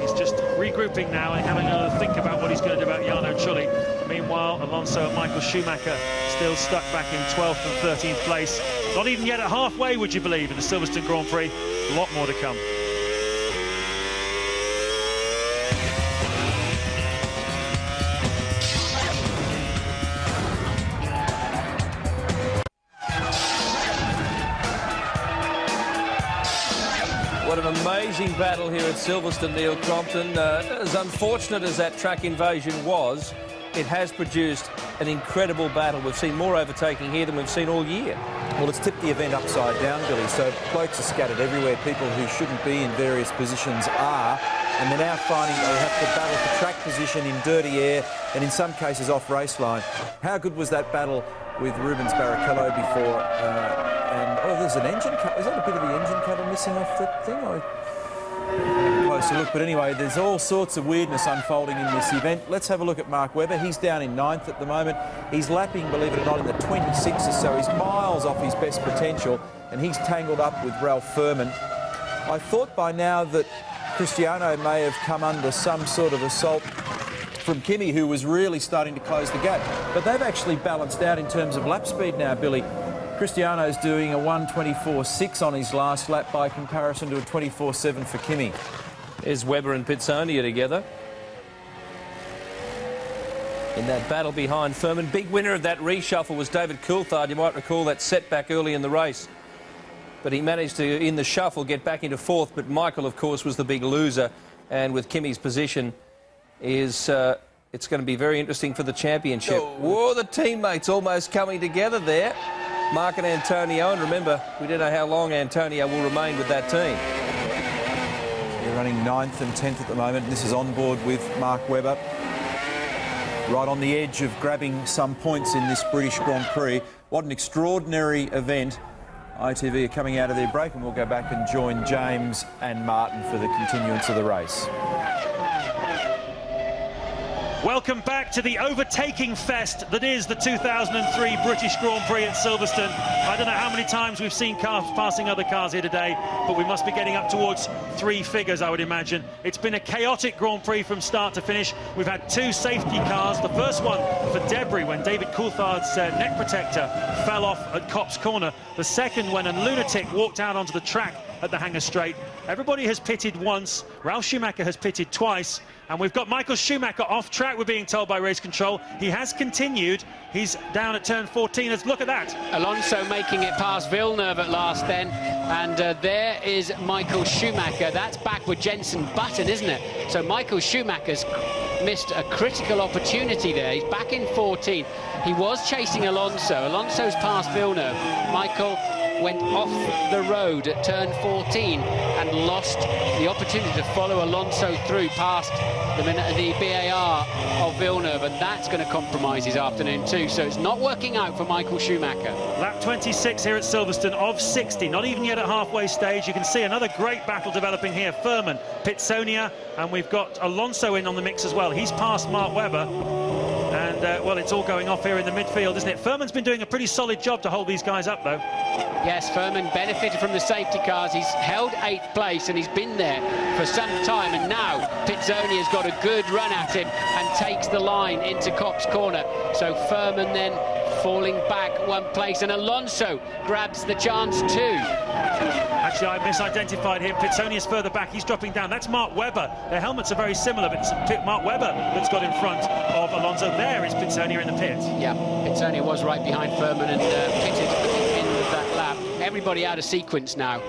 He's just regrouping now and having another think about what he's going to do about Jarno Trulli. Meanwhile, Alonso and Michael Schumacher still stuck back in 12th and 13th place. Not even yet at halfway, would you believe, in the Silverstone Grand Prix. A lot more to come. What an amazing battle here at Silverstone, Neil Crompton. As unfortunate as that track invasion was, it has produced an incredible battle. We've seen more overtaking here than we've seen all year. Well, it's tipped the event upside down, Billy, so blokes are scattered everywhere. People who shouldn't be in various positions are, and they're now finding they have to battle for track position in dirty air and in some cases off race line. How good was that battle with Rubens Barrichello before? And oh, there's an engine cover. Is that a bit of the engine cover missing off that thing? Closer look, but anyway, there's all sorts of weirdness unfolding in this event. Let's have a look at Mark Webber. He's down in 9th at the moment. He's lapping, believe it or not, in the 26th, so he's miles off his best potential, and he's tangled up with Ralf Furman. I thought by now that Cristiano may have come under some sort of assault from Kimi, who was really starting to close the gap, but they've actually balanced out in terms of lap speed now, Billy. Cristiano's doing a 1:24.6 on his last lap by comparison to a 24.7 for Kimi. There's Webber and Pitsonia together in that battle behind Furman. Big winner of that reshuffle was David Coulthard. You might recall that setback early in the race, but he managed to, in the shuffle, get back into 4th. But Michael, of course, was the big loser, and with Kimi's position is it's going to be very interesting for the championship. Oh. Whoa, the teammates almost coming together there. Mark and Antonio, and remember, we don't know how long Antonio will remain with that team. They're running 9th and 10th at the moment. This is on board with Mark Webber. Right on the edge of grabbing some points in this British Grand Prix. What an extraordinary event. ITV are coming out of their break, and we'll go back and join James and Martin for the continuance of the race. Welcome back to the overtaking fest that is the 2003 British Grand Prix at Silverstone. I don't know how many times we've seen cars passing other cars here today, but we must be getting up towards 3 figures, I would imagine. It's been a chaotic Grand Prix from start to finish. We've had 2 safety cars. The first one for debris when David Coulthard's neck protector fell off at Copse Corner. The second when a lunatic walked out onto the track at the Hangar Straight. Everybody has pitted once. Ralf Schumacher has pitted twice. And we've got Michael Schumacher off track, we're being told by race control. He has continued. He's down at turn 14. Let's look at that. Alonso making it past Villeneuve at last then. And there is Michael Schumacher. That's back with Jenson Button, isn't it? So Michael Schumacher's missed a critical opportunity there. He's back in 14. He was chasing Alonso. Alonso's past Villeneuve. Michael went off the road at turn 14 and lost the opportunity to follow Alonso through past the BAR of Villeneuve, and that's going to compromise his afternoon too. So it's not working out for Michael Schumacher. Lap 26 here at Silverstone of 60, not even yet at halfway stage. You can see another great battle developing here. Furman, Pitsonia, and we've got Alonso in on the mix as well. He's past Mark Webber. And, well, it's all going off here in the midfield, isn't it? Furman's been doing a pretty solid job to hold these guys up, though. Yes, Furman benefited from the safety cars. He's held 8th place, and he's been there for some time. And now Pizzoni has got a good run at him and takes the line into Copse Corner. So Furman then falling back 1 place, and Alonso grabs the chance too. Actually, I misidentified him. Pizzoni is further back. He's dropping down. That's Mark Webber. Their helmets are very similar, but it's Mark Webber that's got in front of Alonso. There is Pizzoni in the pit. Yeah, Pizzoni was right behind Furman and pitted at the end of that lap. Everybody out of sequence now.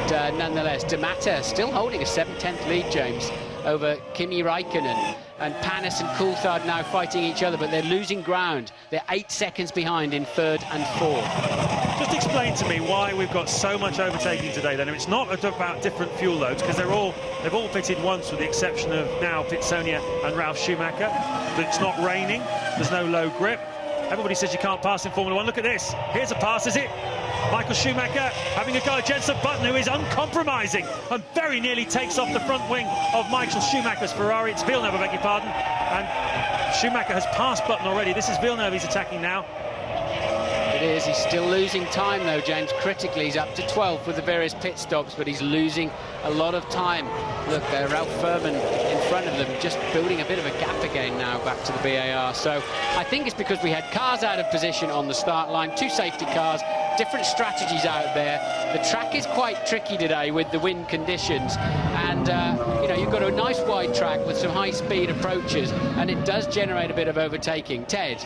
But, nonetheless, D'Amata still holding a 7/10 lead, James, over Kimi Räikkönen. And Panis and Coulthard now fighting each other, but they're losing ground. They're 8 seconds behind in 3rd and 4th. Just explain to me why we've got so much overtaking today, then. It's not about different fuel loads, because they've all pitted once, with the exception of now Pitsonia and Ralf Schumacher. But it's not raining, there's no low grip. Everybody says you can't pass in Formula 1. Look at this. Here's a pass, is it? Michael Schumacher having a go at Jenson Button, who is uncompromising and very nearly takes off the front wing of Michael Schumacher's Ferrari. It's Villeneuve, I beg your pardon. And Schumacher has passed Button already. This is Villeneuve he's attacking now. It is. He's still losing time, though, James. Critically, he's up to 12th with the various pit stops, but he's losing a lot of time. Look there, Ralf Furman in front of them, just building a bit of a gap again now back to the BAR. So I think it's because we had cars out of position on the start line, 2 safety cars, different strategies out there. The track is quite tricky today with the wind conditions, and you know, you've got a nice wide track with some high-speed approaches, and it does generate a bit of overtaking. Ted?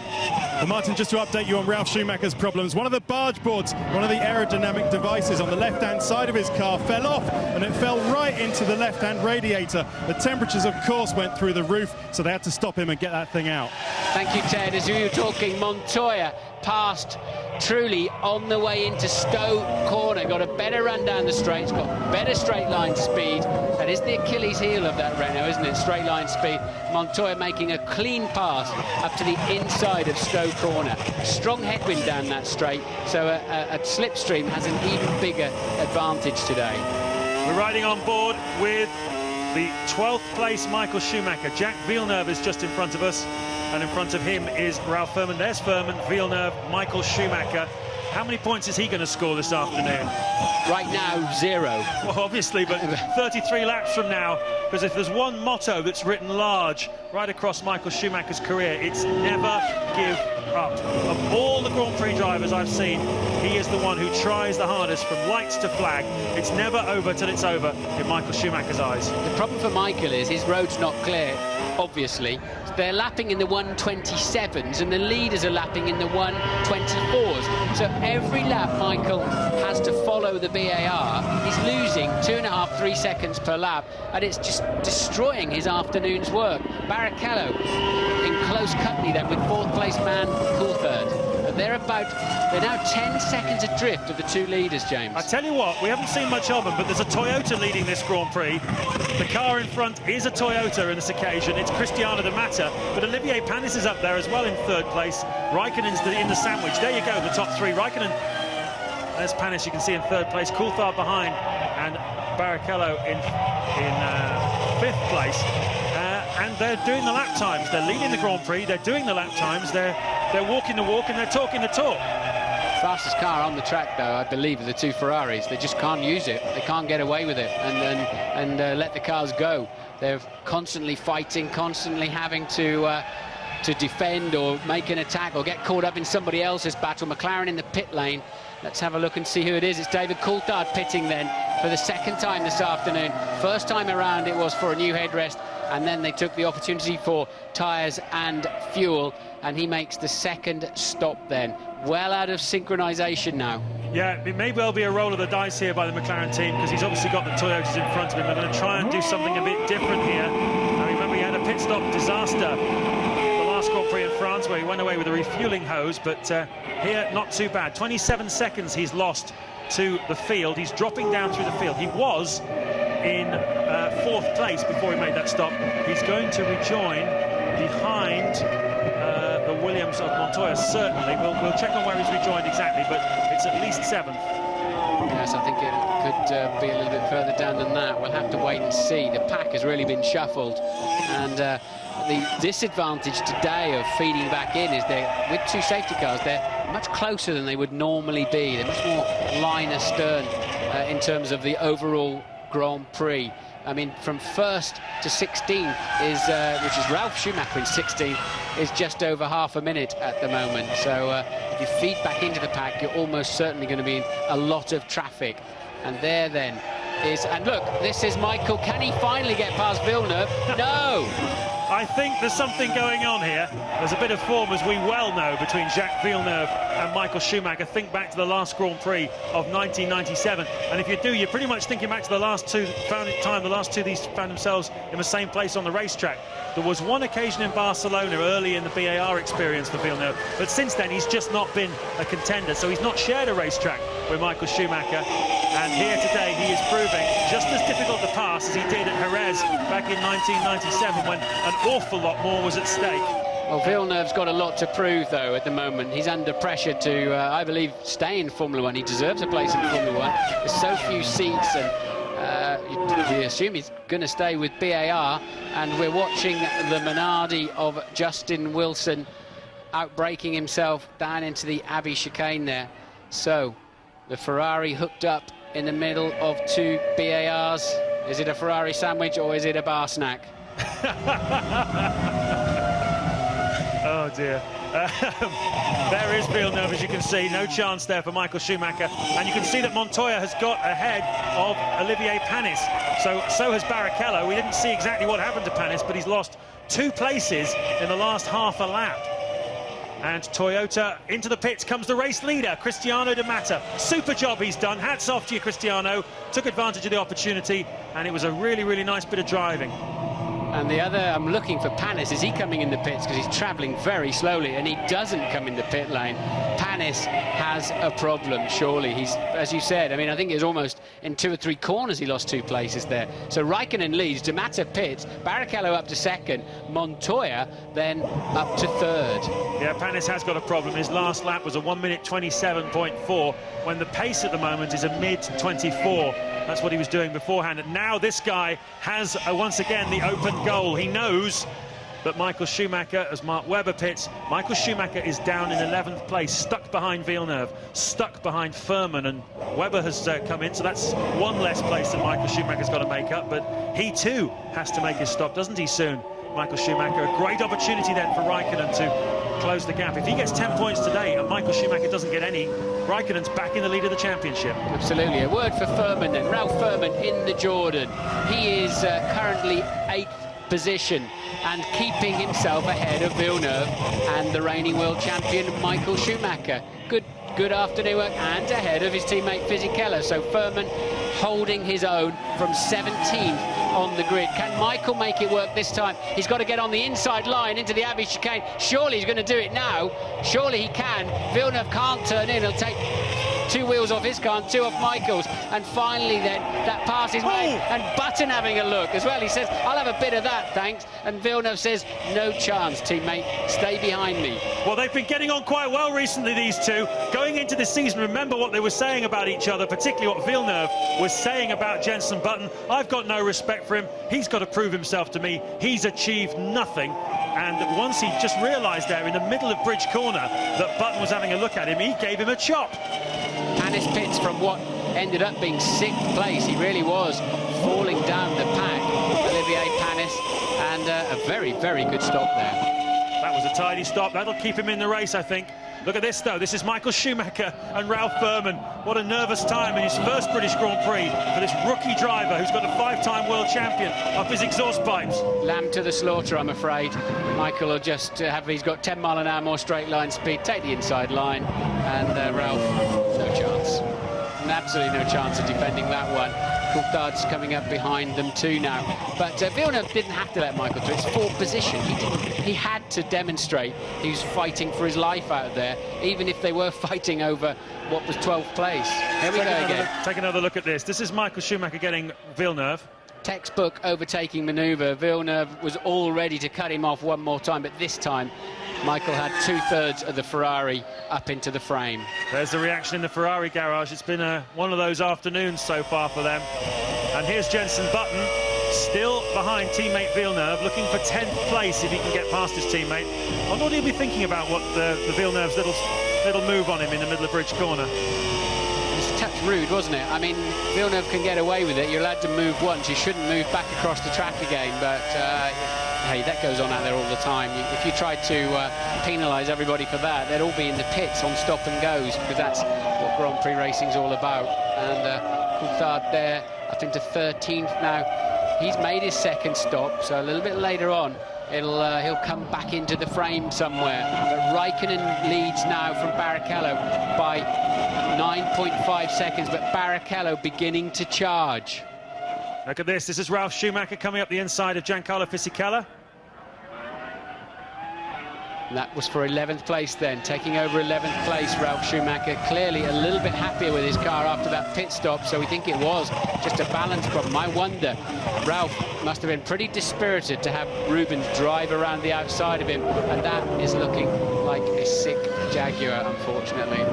Well, Martin, just to update you on Ralf Schumacher's problems, one of the barge boards, one of the aerodynamic devices on the left-hand side of his car fell off, and it fell right into the left-hand radiator. The temperatures, of course, went through the roof, so they had to stop him and get that thing out. Thank you, Ted. As we were talking, Montoya passed Trulli on the way into Stowe Corner, got a better run down the straights, got better straight line speed. That is the Achilles heel of that Renault, isn't it? Straight line speed. Montoya making a clean pass up to the inside of Stowe Corner. Strong headwind down that straight, so a slipstream has an even bigger advantage today. We're riding on board with the 12th place Michael Schumacher. Jack Villeneuve is just in front of us, and in front of him is Ralf Furman. There's Furman, Villeneuve, Michael Schumacher. How many points is he going to score this afternoon? Right now, 0. Well, obviously, but 33 laps from now, because if there's one motto that's written large right across Michael Schumacher's career, it's never give up. Of all the Grand Prix drivers I've seen, he is the one who tries the hardest from lights to flag. It's never over till it's over in Michael Schumacher's eyes. The problem for Michael is his road's not clear, obviously. They're lapping in the 127s, and the leaders are lapping in the 124s. So every lap Michael has to follow the BAR. He's losing 2.5, 3 seconds per lap, and it's just destroying his afternoon's work. Barrichello in close company then with 4th place man Coulthard at they're now 10 seconds adrift of the two leaders, James. I tell you what, we haven't seen much of them, but there's a Toyota leading this Grand Prix. The car in front is a Toyota on this occasion. It's Cristiano de Mata, but Olivier Panis is up there as well in third place. Raikkonen's in the sandwich. There you go, the top three. Raikkonen, there's Panis, you can see in third place. Coulthard behind, and Barrichello in fifth place. And they're doing the lap times. They're leading the Grand Prix. They're doing the lap times. They're walking the walk and they're talking the talk. Fastest car on the track, though, I believe, are the two Ferraris. They just can't use it. They can't get away with it and let the cars go. They're constantly fighting, constantly having to defend or make an attack or get caught up in somebody else's battle. McLaren in the pit lane. Let's have a look and see who it is. It's David Coulthard pitting then for the second time this afternoon. First time around it was for a new headrest, and then they took the opportunity for tyres and fuel, and he makes the second stop then. Well out of synchronisation now. Yeah, it may well be a roll of the dice here by the McLaren team, because he's obviously got the Toyotas in front of him. They're going to try and do something a bit different here. I remember he had a pit stop disaster the last Grand Prix in France where he went away with a refuelling hose, but here not too bad. 27 seconds he's lost to the field. He's dropping down through the field. He was in fourth place before he made that stop. He's going to rejoin behind the Williams of Montoya, certainly. We'll check on where he's rejoined exactly, but it's at least seventh. Yes, I think it could be a little bit further down than that. We'll have to wait and see. The pack has really been shuffled, and the disadvantage today of feeding back in is they're, with two safety cars, they're much closer than they would normally be. They're much more line astern in terms of the overall Grand Prix. I mean, from first to 16 is, which is Ralf Schumacher in 16, is just over half a minute at the moment. So if you feed back into the pack, you're almost certainly going to be in a lot of traffic. And there then is, and look, this is Michael. Can he finally get past Villeneuve? No! I think there's something going on here. There's a bit of form, as we well know, between Jacques Villeneuve and Michael Schumacher. Think back to the last Grand Prix of 1997, and if you do, you're pretty much thinking back to the last two. The last two these found themselves in the same place on the racetrack. There was one occasion in Barcelona early in the BAR experience for Villeneuve, but since then he's just not been a contender. So he's not shared a racetrack with Michael Schumacher. And here today he is proving just as difficult to pass as he did at Jerez back in 1997, when an awful lot more was at stake. Well, Villeneuve's got a lot to prove, though, at the moment. He's under pressure to, I believe, stay in Formula One. He deserves a place in Formula One. There's so few seats, and we assume he's going to stay with BAR. And we're watching the Minardi of Justin Wilson outbraking himself down into the Abbey chicane there. So the Ferrari hooked up in the middle of two BARs. Is it a Ferrari sandwich or is it a bar snack? Oh dear. There is Villeneuve, as you can see. No chance there for Michael Schumacher. And you can see that Montoya has got ahead of Olivier Panis. So has Barrichello. We didn't see exactly what happened to Panis, but he's lost 2 places in the last half a lap. And Toyota into the pits comes the race leader, Cristiano de Mata. Super job he's done. Hats off to you, Cristiano. Took advantage of the opportunity, and it was a really, really nice bit of driving. And the other, I'm looking for Panis. Is he coming in the pits? Because he's travelling very slowly, and he doesn't come in the pit lane. Panis has a problem, surely. He's, as you said, I mean, I think it was almost in 2 or 3 corners he lost 2 places there. So Raikkonen leads, de Mata pits, Barrichello up to second, Montoya then up to third. Yeah, Panis has got a problem. His last lap was a 1 minute 27.4, when the pace at the moment is a mid 24. That's what he was doing beforehand. And now this guy has, once again, the open goal. He knows that Michael Schumacher, as Mark Webber pits, Michael Schumacher is down in 11th place, stuck behind Villeneuve, stuck behind Furman, and Webber has come in, so that's 1 less place that Michael Schumacher's got to make up. But he too has to make his stop, doesn't he, soon? Michael Schumacher, a great opportunity then for Raikkonen to close the gap. If he gets 10 points today and Michael Schumacher doesn't get any, Raikkonen's back in the lead of the championship. Absolutely. A word for Furman then. Ralf Furman in the Jordan. He is currently 8th position and keeping himself ahead of Villeneuve and the reigning world champion Michael Schumacher. Good good afternoon work and ahead of his teammate Fisichella. So Furman holding his own from 17th on the grid. Can Michael make it work this time? He's got to get on the inside line into the Abbey chicane. Surely he's going to do it now. Surely he can. Villeneuve can't turn in. He'll take 2 wheels off his car and 2 off Michael's. And finally then, that pass is made. And Button having a look as well. He says, I'll have a bit of that, thanks. And Villeneuve says, no chance, teammate. Stay behind me. Well, they've been getting on quite well recently, these two. Going into this season, remember what they were saying about each other, particularly what Villeneuve was saying about Jenson Button. I've got no respect for him. He's got to prove himself to me. He's achieved nothing. And once he just realised there in the middle of Bridge Corner that Button was having a look at him, he gave him a chop. Panis pits from what ended up being 6th place. He really was falling down the pack, Olivier Panis, and a very, very good stop there. That was a tidy stop. That'll keep him in the race, I think. Look at this, though. This is Michael Schumacher and Ralph Furman. What a nervous time in his first British Grand Prix for this rookie driver who's got a 5-time world champion up his exhaust pipes. Lamb to the slaughter, I'm afraid. Michael will just he's got 10 mile an hour more straight line speed, take the inside line, and Ralph, no chance. Absolutely no chance of defending that one. Coulthard's coming up behind them too now. But Villeneuve didn't have to let Michael through. It's 4th position. He had to demonstrate he was fighting for his life out there, even if they were fighting over what was 12th place. Here we go again. Take another look at this. This is Michael Schumacher getting Villeneuve. Textbook overtaking manoeuvre. Villeneuve was all ready to cut him off one more time, but this time Michael had 2/3 of the Ferrari up into the frame. There's the reaction in the Ferrari garage. It's been one of those afternoons so far for them. And here's Jenson Button, still behind teammate Villeneuve, looking for 10th place if he can get past his teammate. I wonder what he'll be thinking about what the Villeneuve's little move on him in the middle of Bridge Corner. It was a touch rude, wasn't it? I mean, Villeneuve can get away with it. You're allowed to move once. You shouldn't move back across the track again, but hey, that goes on out there all the time. If you tried to penalise everybody for that, they'd all be in the pits on stop and goes, because that's what Grand Prix racing's all about. And Coulthard there up into 13th now. He's made his 2nd stop, so a little bit later on he'll come back into the frame somewhere. But Räikkönen leads now from Barrichello by 9.5 seconds, but Barrichello beginning to charge. Look at this. This is Ralf Schumacher coming up the inside of Giancarlo Fisichella. That was for 11th place then, taking over 11th place. Ralf Schumacher clearly a little bit happier with his car after that pit stop, so we think it was just a balance problem. I wonder, Ralf must have been pretty dispirited to have Rubens drive around the outside of him, and that is looking like a sick Jaguar, unfortunately.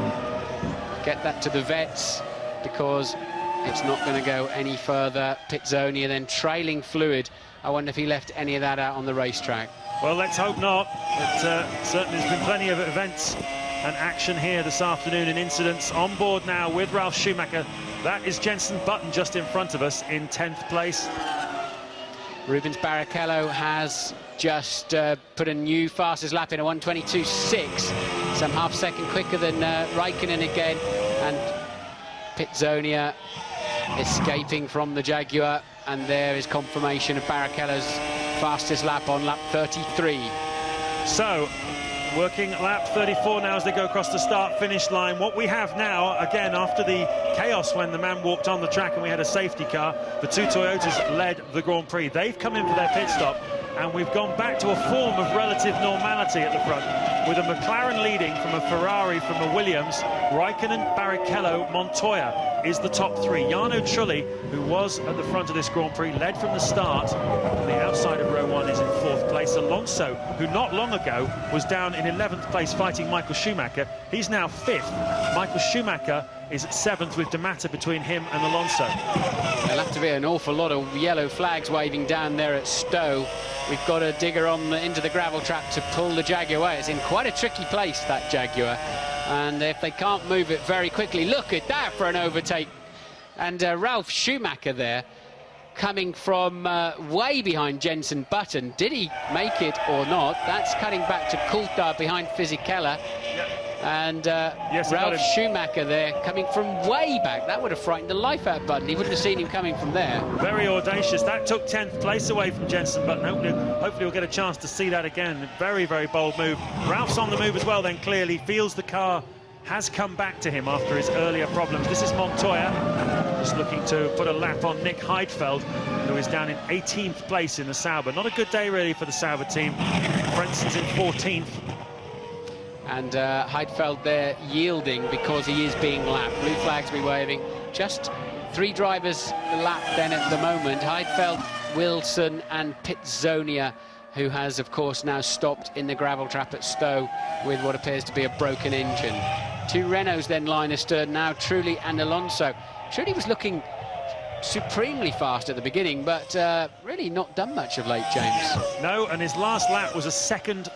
Get that to the vets, because it's not going to go any further. Pitzonia then trailing fluid. I wonder if he left any of that out on the racetrack. Well, let's hope not. But certainly there's been plenty of events and action here this afternoon and incidents. On board now with Ralf Schumacher. That is Jenson Button just in front of us in 10th place. Rubens Barrichello has just put a new fastest lap in, a 1:22.6, some half-second quicker than Räikkönen again. And Pitzonia escaping from the Jaguar, and there is confirmation of Barrichello's fastest lap on lap 33. So, working lap 34 now as they go across the start-finish line. What we have now, again, after the chaos when the man walked on the track and we had a safety car, the 2 Toyotas led the Grand Prix. They've come in for their pit stop, and we've gone back to a form of relative normality at the front, with a McLaren leading from a Ferrari, from a Williams. Räikkönen, Barrichello, Montoya is the top 3. Jarno Trulli, who was at the front of this Grand Prix, led from the start. From the outside of row 1 is in 4th place. Alonso, who not long ago was down in 11th place fighting Michael Schumacher, he's now 5th. Michael Schumacher is 7th with D'Amata between him and Alonso. There'll have to be an awful lot of yellow flags waving down there at Stowe. We've got a digger into the gravel trap to pull the Jaguar away. It's in quite a tricky place, that Jaguar. And if they can't move it very quickly, look at that for an overtake. And Ralf Schumacher there, coming from way behind Jenson Button. Did he make it or not? That's cutting back to Coulthard behind Fisichella. And yes, Ralf Schumacher there, coming from way back. That would have frightened the life out of Button. He wouldn't have seen him coming from there. Very audacious. That took 10th place away from Jenson Button. Hopefully we'll get a chance to see that again. Very, very bold move. Ralph's on the move as well then, clearly. Feels the car has come back to him after his earlier problems. This is Montoya, just looking to put a lap on Nick Heidfeld, who is down in 18th place in the Sauber. Not a good day, really, for the Sauber team. Frenson's in 14th. And Heidfeld there yielding because he is being lapped. Blue flags be waving. Just 3 drivers lapped then at the moment. Heidfeld, Wilson and Pitzonia, who has, of course, now stopped in the gravel trap at Stowe with what appears to be a broken engine. 2 Renaults then line astern now, Trulli and Alonso. Trulli was looking supremely fast at the beginning, but really not done much of late, James. No, and his last lap was a second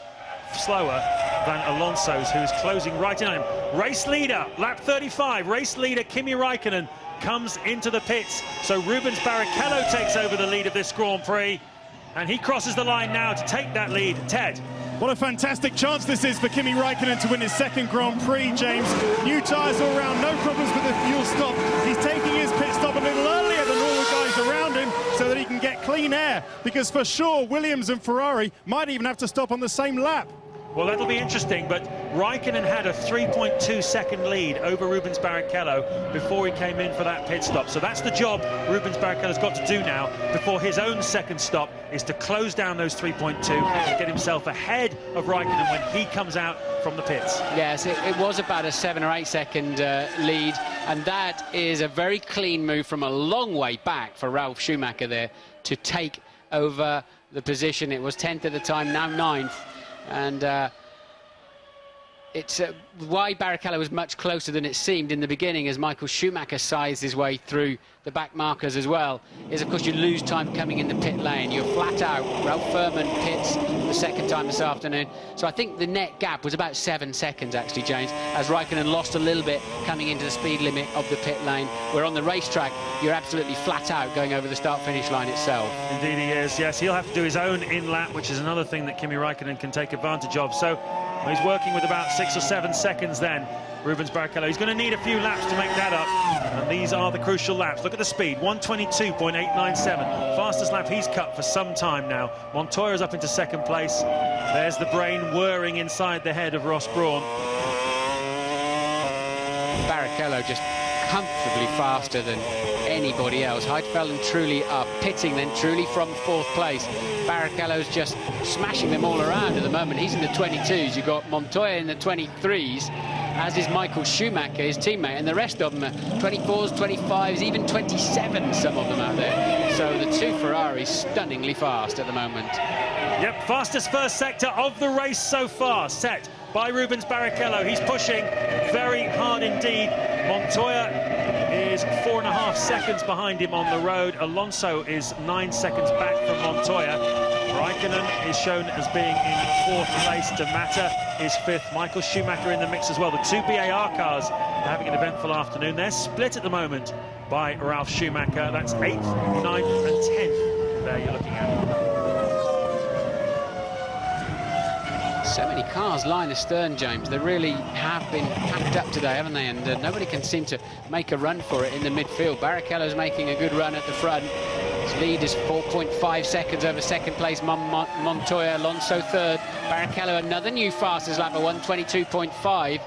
slower than Alonso's, who is closing right in on him. Race leader, lap 35, race leader Kimi Räikkönen comes into the pits. So Rubens Barrichello takes over the lead of this Grand Prix, and he crosses the line now to take that lead. Ted. What a fantastic chance this is for Kimi Räikkönen to win his 2nd Grand Prix, James. New tyres all round, no problems with the fuel stop. He's taking his pit stop a little earlier than all the guys around him so that he can get clean air, because for sure Williams and Ferrari might even have to stop on the same lap. Well, that'll be interesting, but Räikkönen had a 3.2-second lead over Rubens Barrichello before he came in for that pit stop. So that's the job Rubens Barrichello's got to do now before his own 2nd stop, is to close down those 3.2 and get himself ahead of Räikkönen when he comes out from the pits. Yes, it was about a 7 or 8 second lead, and that is a very clean move from a long way back for Ralf Schumacher there to take over the position. It was 10th at the time, now 9th. And it's why Barrichello was much closer than it seemed in the beginning, as Michael Schumacher sized his way through the back markers as well, is of course you lose time coming in the pit lane. You're flat out. Ralph Furman pits the 2nd time this afternoon. So I think the net gap was about 7 seconds actually, James, as Räikkönen lost a little bit coming into the speed limit of the pit lane, where on the racetrack you're absolutely flat out going over the start-finish line itself. Indeed he is, yes. He'll have to do his own in-lap, which is another thing that Kimi Räikkönen can take advantage of. So he's working with about 6 or 7 seconds then, Rubens Barrichello. He's going to need a few laps to make that up, and these are the crucial laps. Look at the speed, 122.897. Fastest lap he's cut for some time now. Montoya's up into 2nd place. There's the brain whirring inside the head of Ross Brawn. Barrichello just comfortably faster than anybody else. Heidfeld and Trulli are pitting, then Trulli from 4th place. Barrichello's just smashing them all around at the moment. He's in the 22s. You've got Montoya in the 23s, as is Michael Schumacher, his teammate, and the rest of them are 24s, 25s, even 27s, some of them out there. So the 2 Ferraris stunningly fast at the moment. Yep, fastest first sector of the race so far, set by Rubens Barrichello. He's pushing very hard indeed. Montoya is 4.5 seconds behind him on the road. Alonso is 9 seconds back from Montoya. Räikkönen is shown as being in 4th place. D'Amata is 5th. Michael Schumacher in the mix as well. The 2 BAR cars are having an eventful afternoon. They're split at the moment by Ralf Schumacher. That's 8th, 9th and 10th there you're looking at. So many cars line astern, James. They really have been packed up today, haven't they? And nobody can seem to make a run for it in the midfield. Barrichello's making a good run at the front. His lead is 4.5 seconds over 2nd place Montoya. Alonso 3rd. Barrichello another new fastest lap at 122.5.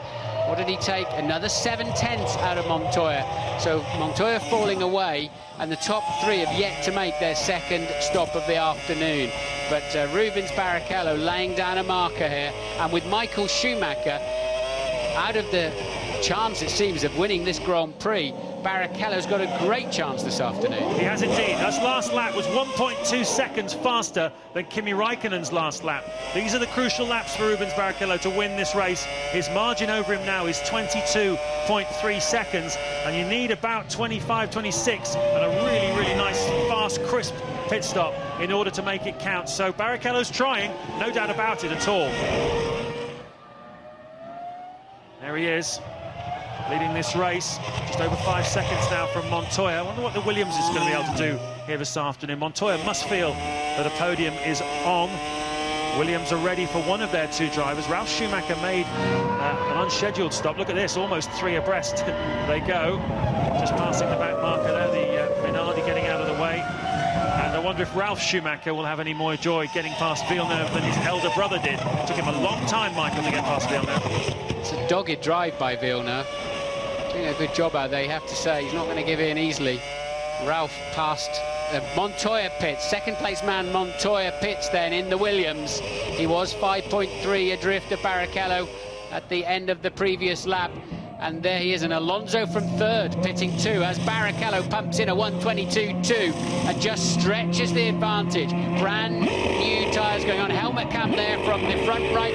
What did he take? Another 7/10 out of Montoya. So Montoya falling away, and the top 3 have yet to make their 2nd stop of the afternoon. But Rubens Barrichello laying down a marker here, and with Michael Schumacher out of the chance, it seems, of winning this Grand Prix, Barrichello's got a great chance this afternoon. He has indeed. His last lap was 1.2 seconds faster than Kimi Räikkönen's last lap. These are the crucial laps for Rubens Barrichello to win this race. His margin over him now is 22.3 seconds, and you need about 25, 26, and a really, really nice, fast, crisp pit stop in order to make it count. So Barrichello's trying, no doubt about it at all. There he is, leading this race, just over 5 seconds now from Montoya. I wonder what the Williams is going to be able to do here this afternoon. Montoya must feel that a podium is on. Williams are ready for one of their 2 drivers. Ralf Schumacher made an unscheduled stop. Look at this, almost 3 abreast they go. Just passing the back marker there, the Minardi getting out of the way. And I wonder if Ralf Schumacher will have any more joy getting past Villeneuve than his elder brother did. It took him a long time, Michael, to get past Villeneuve. It's a dogged drive by Villeneuve. Doing a good job out there, you have to say. He's not going to give in easily. Ralf passed Montoya pits, second place man Montoya pits then in the Williams. He was 5.3 adrift of Barrichello at the end of the previous lap. And there he is, and Alonso from third, pitting two, as Barrichello pumps in a 1:22.2 and just stretches the advantage. Brand new tyres going on, helmet cam there from the front right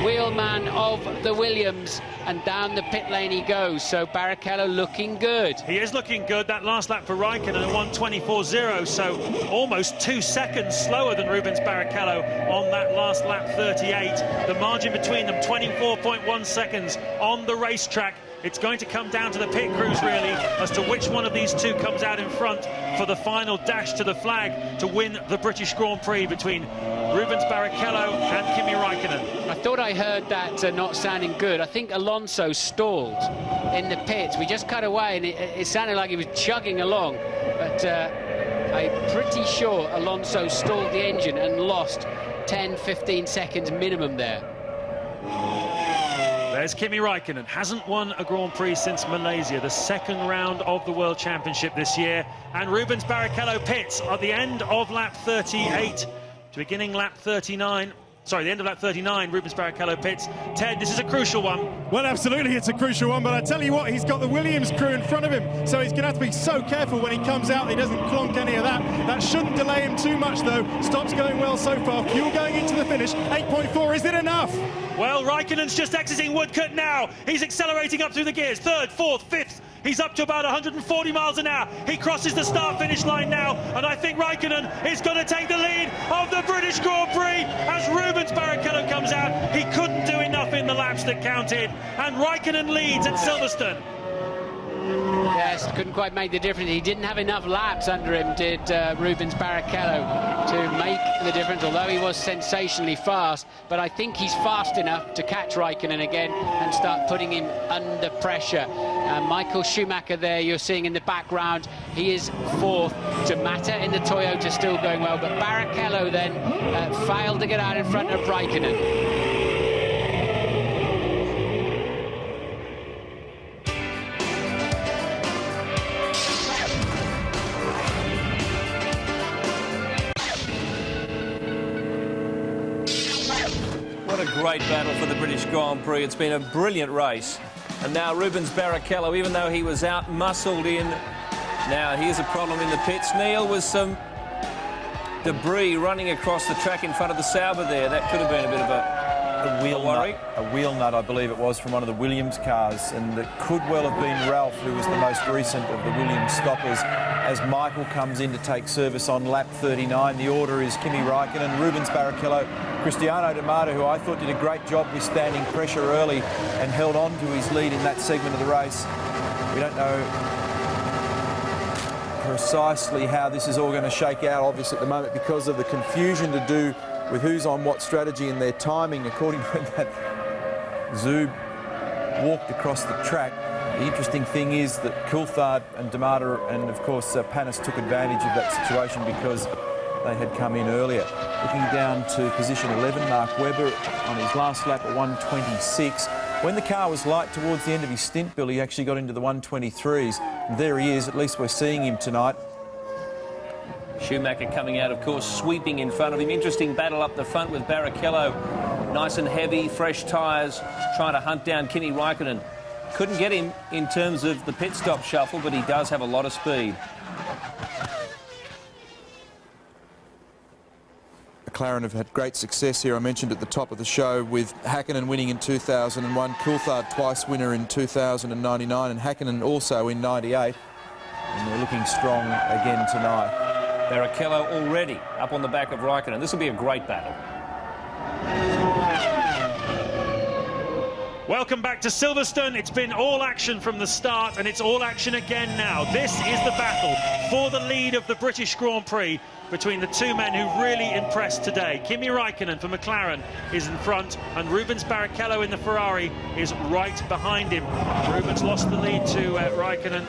wheelman of the Williams, and down the pit lane he goes. So Barrichello looking good. He is looking good. That last lap for Räikkönen, a 1:24.0, so almost 2 seconds slower than Rubens Barrichello on that last lap 38. The margin between them, 24.1 seconds on the racetrack. It's going to come down to the pit crews, really, as to which one of these two comes out in front for the final dash to the flag to win the British Grand Prix between Rubens Barrichello and Kimi Räikkönen. I thought I heard that not sounding good. I think Alonso stalled in the pits. We just cut away, and it sounded like he was chugging along. But I'm pretty sure Alonso stalled the engine and lost 10-15 seconds minimum there. There's Kimi Räikkönen, hasn't won a Grand Prix since Malaysia, the second round of the World Championship this year. And Rubens Barrichello pits at the end of lap 38 to beginning lap 39. Sorry, the end of lap 39, Rubens Barrichello pits. Ted, this is a crucial one. Well, absolutely, it's a crucial one, but I tell you what, he's got the Williams crew in front of him, so he's going to have to be so careful when he comes out he doesn't clonk any of that. That shouldn't delay him too much, though. Stops going well so far. Fuel going into the finish. 8.4, is it enough? Well, Räikkönen's just exiting Woodcote now. He's accelerating up through the gears. Third, fourth, fifth. He's up to about 140 miles an hour. He crosses the start-finish line now, and I think Räikkönen is going to take the lead of the British Grand Prix as Rubens Barrichello comes out. He couldn't do enough in the laps that counted, and Räikkönen leads at Silverstone. Yes, couldn't quite make the difference. He didn't have enough laps under him, did Rubens Barrichello, to make the difference, although he was sensationally fast. But I think he's fast enough to catch Räikkönen again and start putting him under pressure. Michael Schumacher there, you're seeing in the background, he is fourth. To Mata in the Toyota still going well, but Barrichello then failed to get out in front of Räikkönen. What a great battle for the British Grand Prix. It's been a brilliant race. And now Rubens Barrichello, even though he was out-muscled in, now here's a problem in the pits. Neil, with some debris running across the track in front of the Sauber there. That could have been a bit of a wheel worry. A wheel nut, I believe it was, from one of the Williams cars, and it could well have been Ralf, who was the most recent of the Williams stoppers, as Michael comes in to take service on lap 39. The order is Kimi Räikkönen, Rubens Barrichello, Cristiano D'Amato, who I thought did a great job withstanding pressure early and held on to his lead in that segment of the race. We don't know precisely how this is all going to shake out, obviously, at the moment, because of the confusion to do with who's on what strategy and their timing, according to when that Zub walked across the track. The interesting thing is that Coulthard and D'Amato and, of course, Panis took advantage of that situation because they had come in earlier. Looking down to position 11, Mark Webber on his last lap at 1:26. When the car was light towards the end of his stint, Bill, he actually got into the 1:23s. And there he is, at least we're seeing him tonight. Schumacher coming out, of course, sweeping in front of him. Interesting battle up the front with Barrichello. Nice and heavy, fresh tyres, trying to hunt down Kimi Räikkönen. Couldn't get him in terms of the pit stop shuffle, but he does have a lot of speed. McLaren have had great success here. I mentioned at the top of the show with Häkkinen winning in 2001, Coulthard twice winner in 2099, and Häkkinen also in 98. And they're looking strong again tonight. Barrichello already up on the back of Räikkönen. This will be a great battle. Welcome back to Silverstone. It's been all action from the start, and it's all action again now. This is the battle for the lead of the British Grand Prix between the two men who really impressed today. Kimi Räikkönen for McLaren is in front, and Rubens Barrichello in the Ferrari is right behind him. Rubens lost the lead to Räikkönen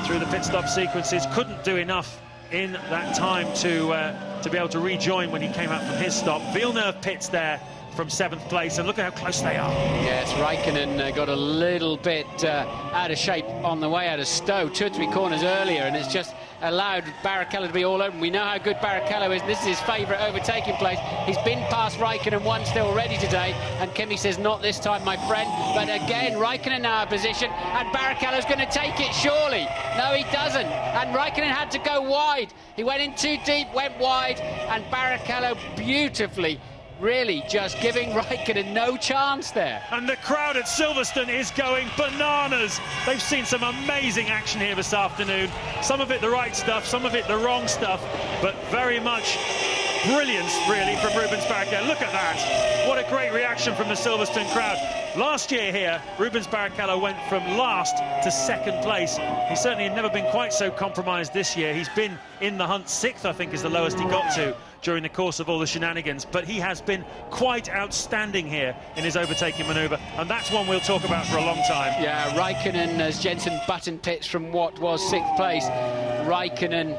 through the pit stop sequences, couldn't do enough in that time to be able to rejoin when he came out from his stop. Villeneuve pits there from 7th place, and look at how close they are. Yes, Räikkönen got a little bit out of shape on the way out of Stowe, 2 or 3 corners earlier, and it's just allowed Barrichello to be all open. We know how good Barrichello is. This is his favourite overtaking place. He's been past Räikkönen once already today, and Kimi says, not this time, my friend. But again, Räikkönen now in position, and Barrichello's going to take it, surely. No, he doesn't, and Räikkönen had to go wide. He went in too deep, went wide, and Barrichello beautifully really just giving Räikkönen no chance there. And the crowd at Silverstone is going bananas. They've seen some amazing action here this afternoon. Some of it the right stuff, some of it the wrong stuff, but very much brilliance, really, from Rubens Barrichello. Look at that. What a great reaction from the Silverstone crowd. Last year here, Rubens Barrichello went from last to 2nd place. He certainly had never been quite so compromised this year. He's been in the hunt. 6th, I think, is the lowest he got to during the course of all the shenanigans. But he has been quite outstanding here in his overtaking manoeuvre, and that's one we'll talk about for a long time. Yeah, Räikkönen, as Jensen button pits from what was 6th place. Räikkönen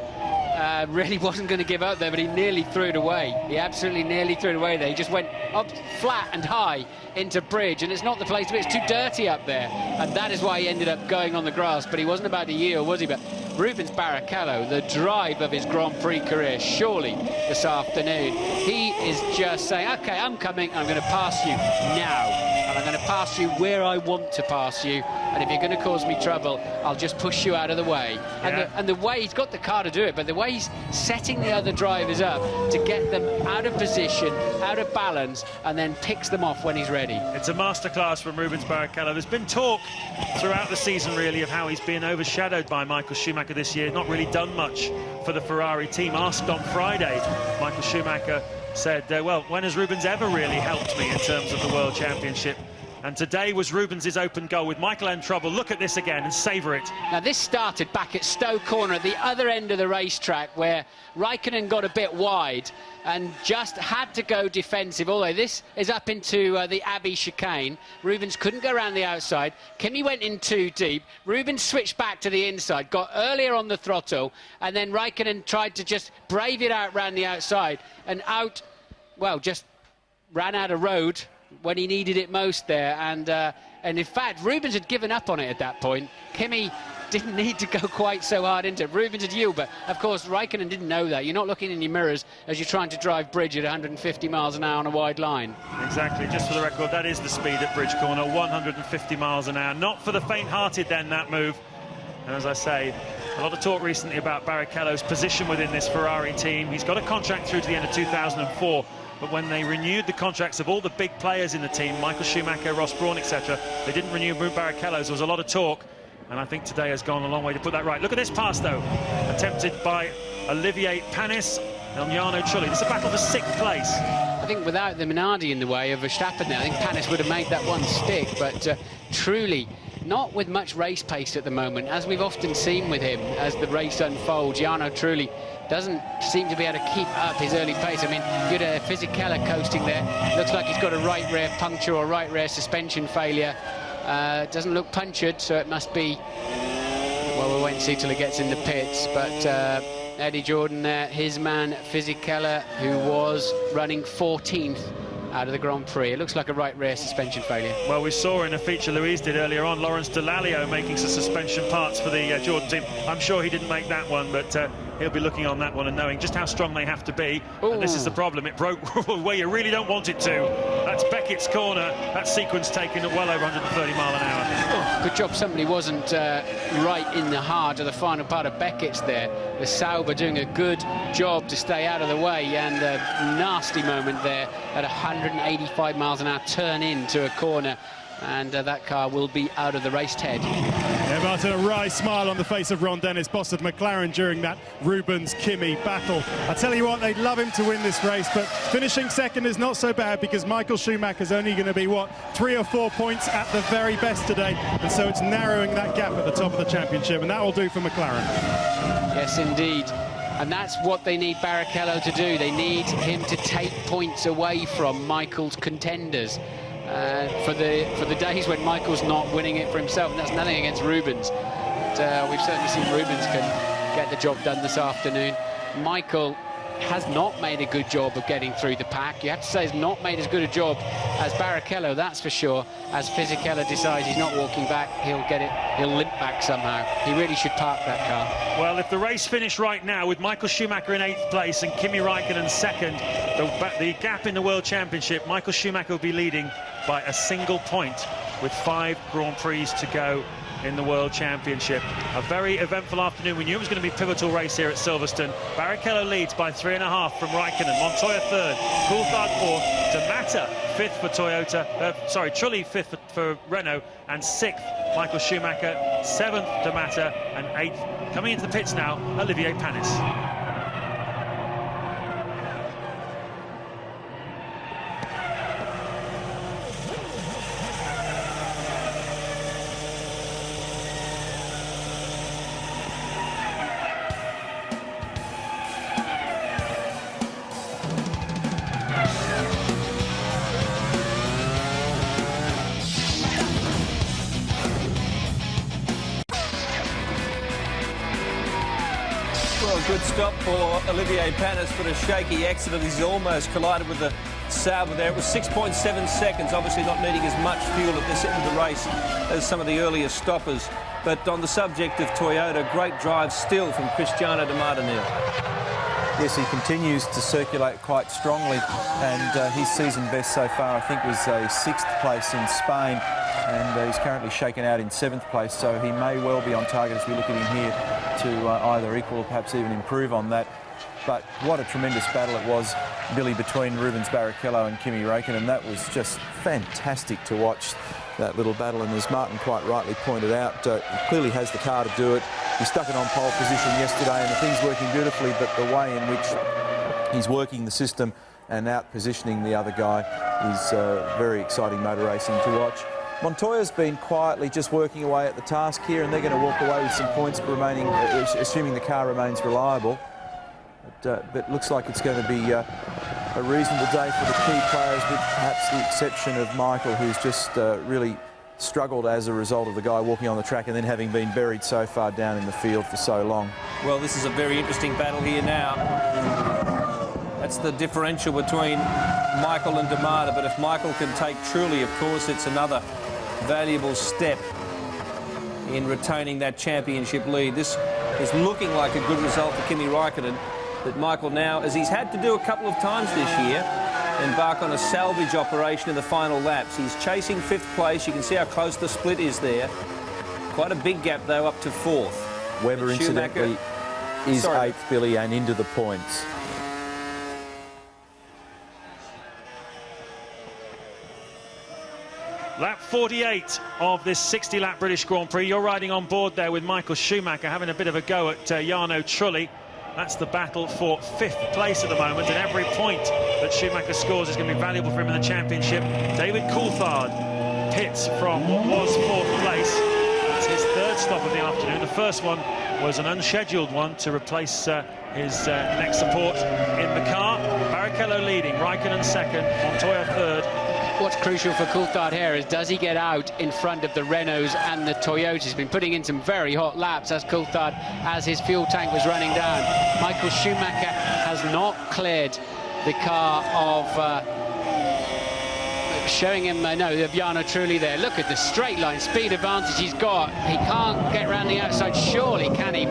really wasn't going to give up there, but he nearly threw it away. He absolutely nearly threw it away there. He just went up flat and high into bridge, and it's not the place to be. It's too dirty up there, and that is why he ended up going on the grass. But he wasn't about to yield, was he? But Rubens Barrichello, the drive of his Grand Prix career, surely this afternoon, he is just saying, okay, I'm coming, I'm going to pass you now, and I'm going to pass you where I want to pass you, and if you're going to cause me trouble, I'll just push you out of the way. And the way he's got the car to do it, but the way he's setting the other drivers up to get them out of position, out of balance, and then picks them off when he's ready. It's a masterclass from Rubens Barrichello. There's been talk throughout the season, really, of how he's been overshadowed by Michael Schumacher this year. Not really done much for the Ferrari team. Asked on Friday, Michael Schumacher said, well, when has Rubens ever really helped me in terms of the World Championship? And today was Rubens' open goal with Michael in trouble. Look at this again and savour it. Now, this started back at Stowe Corner at the other end of the racetrack, where Räikkönen got a bit wide and just had to go defensive, although this is up into the Abbey chicane. Rubens couldn't go around the outside. Kimi went in too deep. Rubens switched back to the inside, got earlier on the throttle, and then Räikkönen tried to just brave it out round the outside and out, well, just ran out of road when he needed it most there, and in fact Rubens had given up on it at that point. Kimi didn't need to go quite so hard into it. Rubens had yielded, but of course Räikkönen didn't know that. You're not looking in your mirrors as you're trying to drive bridge at 150 miles an hour on a wide line. Exactly, just for the record, that is the speed at Bridge Corner, 150 miles an hour. Not for the faint-hearted then, that move. And as I say, a lot of talk recently about Barrichello's position within this Ferrari team. He's got a contract through to the end of 2004. But when they renewed the contracts of all the big players in the team, Michael Schumacher, Ross Brawn, etc., they didn't renew Barrichello's. There was a lot of talk, and I think today has gone a long way to put that right. Look at this pass, though, attempted by Olivier Panis and Jarno Trulli. It's a battle for 6th place. I think without the Minardi in the way of Verstappen there, I think Panis would have made that one stick, but truly not with much race pace at the moment, as we've often seen with him as the race unfolds. Jarno Trulli doesn't seem to be able to keep up his early pace. I mean, good Fisichella coasting there. Looks like he's got a right rear puncture or right rear suspension failure. Doesn't look punctured, so it must be, well, we'll wait and see till he gets in the pits. But Eddie Jordan there, his man Fisichella, who was running 14th out of the Grand Prix. It looks like a right rear suspension failure. Well, we saw in a feature Louise did earlier on, Lawrence Dallaglio making some suspension parts for the Jordan team. I'm sure he didn't make that one, but he'll be looking on that one and knowing just how strong they have to be. Ooh. And this is the problem. It broke where you really don't want it to. That's Beckett's corner. That sequence taken at well over 130 mile an hour. Oh, good job somebody wasn't right in the heart of the final part of Beckett's there. The Sauber doing a good job to stay out of the way, and a nasty moment there at 185 miles an hour turn into a corner, and that car will be out of the race, Ted. Yeah, Martin, a wry smile on the face of Ron Dennis, boss of McLaren, during that Rubens-Kimi battle. I tell you what, they'd love him to win this race, but finishing second is not so bad, because Michael Schumacher's only going to be, what, 3 or 4 points at the very best today, and so it's narrowing that gap at the top of the championship, and that will do for McLaren. Yes, indeed. And that's what they need Barrichello to do. They need him to take points away from Michael's contenders. For the days when Michael's not winning it for himself, and that's nothing against Rubens. But, we've certainly seen Rubens can get the job done this afternoon. Michael has not made a good job of getting through the pack. You have to say he's not made as good a job as Barrichello, that's for sure. As Fisichella decides he's not walking back, he'll limp back somehow. He really should park that car. Well, if the race finished right now with Michael Schumacher in 8th place and Kimi Räikkönen second, the gap in the World Championship, Michael Schumacher will be leading by a single point with 5 Grand Prix to go in the World Championship. A very eventful afternoon. We knew it was going to be a pivotal race here at Silverstone. Barrichello leads by 3.5 from Räikkönen. Montoya 3rd, Coulthard 4th, D'Amata 5th for Toyota, Trulli 5th for Renault, and 6th Michael Schumacher, 7th D'Amata, and 8th coming into the pits now, Olivier Panis. Well, good stop for Olivier Panis, but a shaky exit. He's almost collided with the Sauber there. It was 6.7 seconds, obviously not needing as much fuel at this end of the race as some of the earlier stoppers. But on the subject of Toyota, great drive still from Cristiano D'Amata. Yes, he continues to circulate quite strongly, and his season best so far, I think, was a 6th place in Spain, and he's currently shaken out in 7th place, so he may well be on target as we look at him here to either equal or perhaps even improve on that. But what a tremendous battle it was, Billy, between Rubens Barrichello and Kimi Räikkönen. That was just fantastic to watch, that little battle, and as Martin quite rightly pointed out, he clearly has the car to do it. He stuck it on pole position yesterday and the thing's working beautifully, but the way in which he's working the system and out-positioning the other guy is very exciting motor racing to watch. Montoya's been quietly just working away at the task here, and they're going to walk away with some points remaining, assuming the car remains reliable. But looks like it's going to be a reasonable day for the key players, with perhaps the exception of Michael, who's just really struggled as a result of the guy walking on the track and then having been buried so far down in the field for so long. Well, this is a very interesting battle here now. That's the differential between Michael and D'Amata, but if Michael can take Trulli, of course, it's another valuable step in retaining that championship lead. This is looking like a good result for Kimi Räikkönen, but Michael now, as he's had to do a couple of times this year, embark on a salvage operation in the final laps. He's chasing 5th place. You can see how close the split is there. Quite a big gap, though, up to 4th. Webber, incidentally, is 8th, Billy, and into the points. Lap 48 of this 60-lap British Grand Prix. You're riding on board there with Michael Schumacher, having a bit of a go at Jarno Trulli. That's the battle for 5th place at the moment, and every point that Schumacher scores is going to be valuable for him in the championship. David Coulthard pits from what was 4th place. That's his 3rd stop of the afternoon. The first one was an unscheduled one to replace his neck support in the car. Barrichello leading, Räikkönen 2nd, Montoya 3rd. What's crucial for Coulthard here is, does he get out in front of the Renaults and the Toyotas? He's been putting in some very hot laps as Coulthard, as his fuel tank was running down. Michael Schumacher has not cleared the car of showing him of Jarno Trulli there. Look at the straight line speed advantage he's got. He can't get around the outside, surely, can he?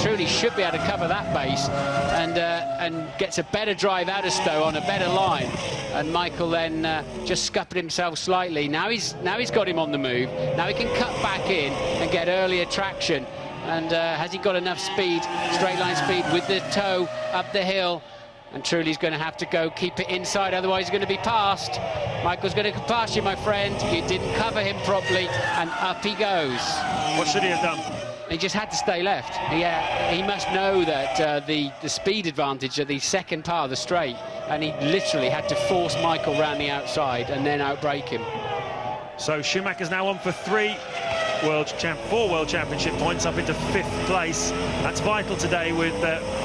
Trulli should be able to cover that base and gets a better drive out of Stowe on a better line. And Michael then just scuppered himself slightly. Now he's got him on the move. Now he can cut back in and get earlier traction. And has he got enough speed, straight line speed, with the toe up the hill? And Trulli's going to have to go keep it inside, otherwise he's going to be passed. Michael's going to pass you, my friend. You didn't cover him properly, and up he goes. What should he have done? He just had to stay left. He must know that the speed advantage at the second part of the straight, and he literally had to force Michael round the outside and then outbrake him. So Schumacher's now on for 4 World Championship points, up into 5th place. That's vital today with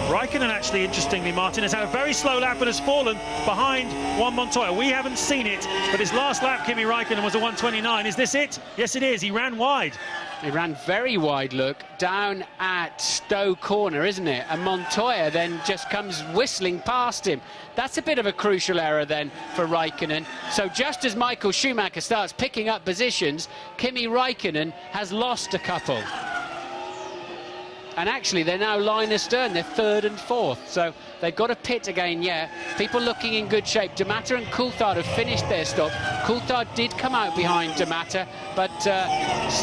Raikkonen actually, interestingly, Martin, has had a very slow lap and has fallen behind Juan Montoya. We haven't seen it, but his last lap, Kimi Räikkönen, was a 1:29. Is this it? Yes, it is. He ran wide. He ran very wide, look, down at Stowe Corner, isn't it? And Montoya then just comes whistling past him. That's a bit of a crucial error then for Raikkonen. So just as Michael Schumacher starts picking up positions, Kimi Räikkönen has lost a couple. And actually, they're now line astern. They're third and fourth. So they've got to pit again, yeah. People looking in good shape. De Matter and Coulthard have finished their stop. Coulthard did come out behind De Matter, but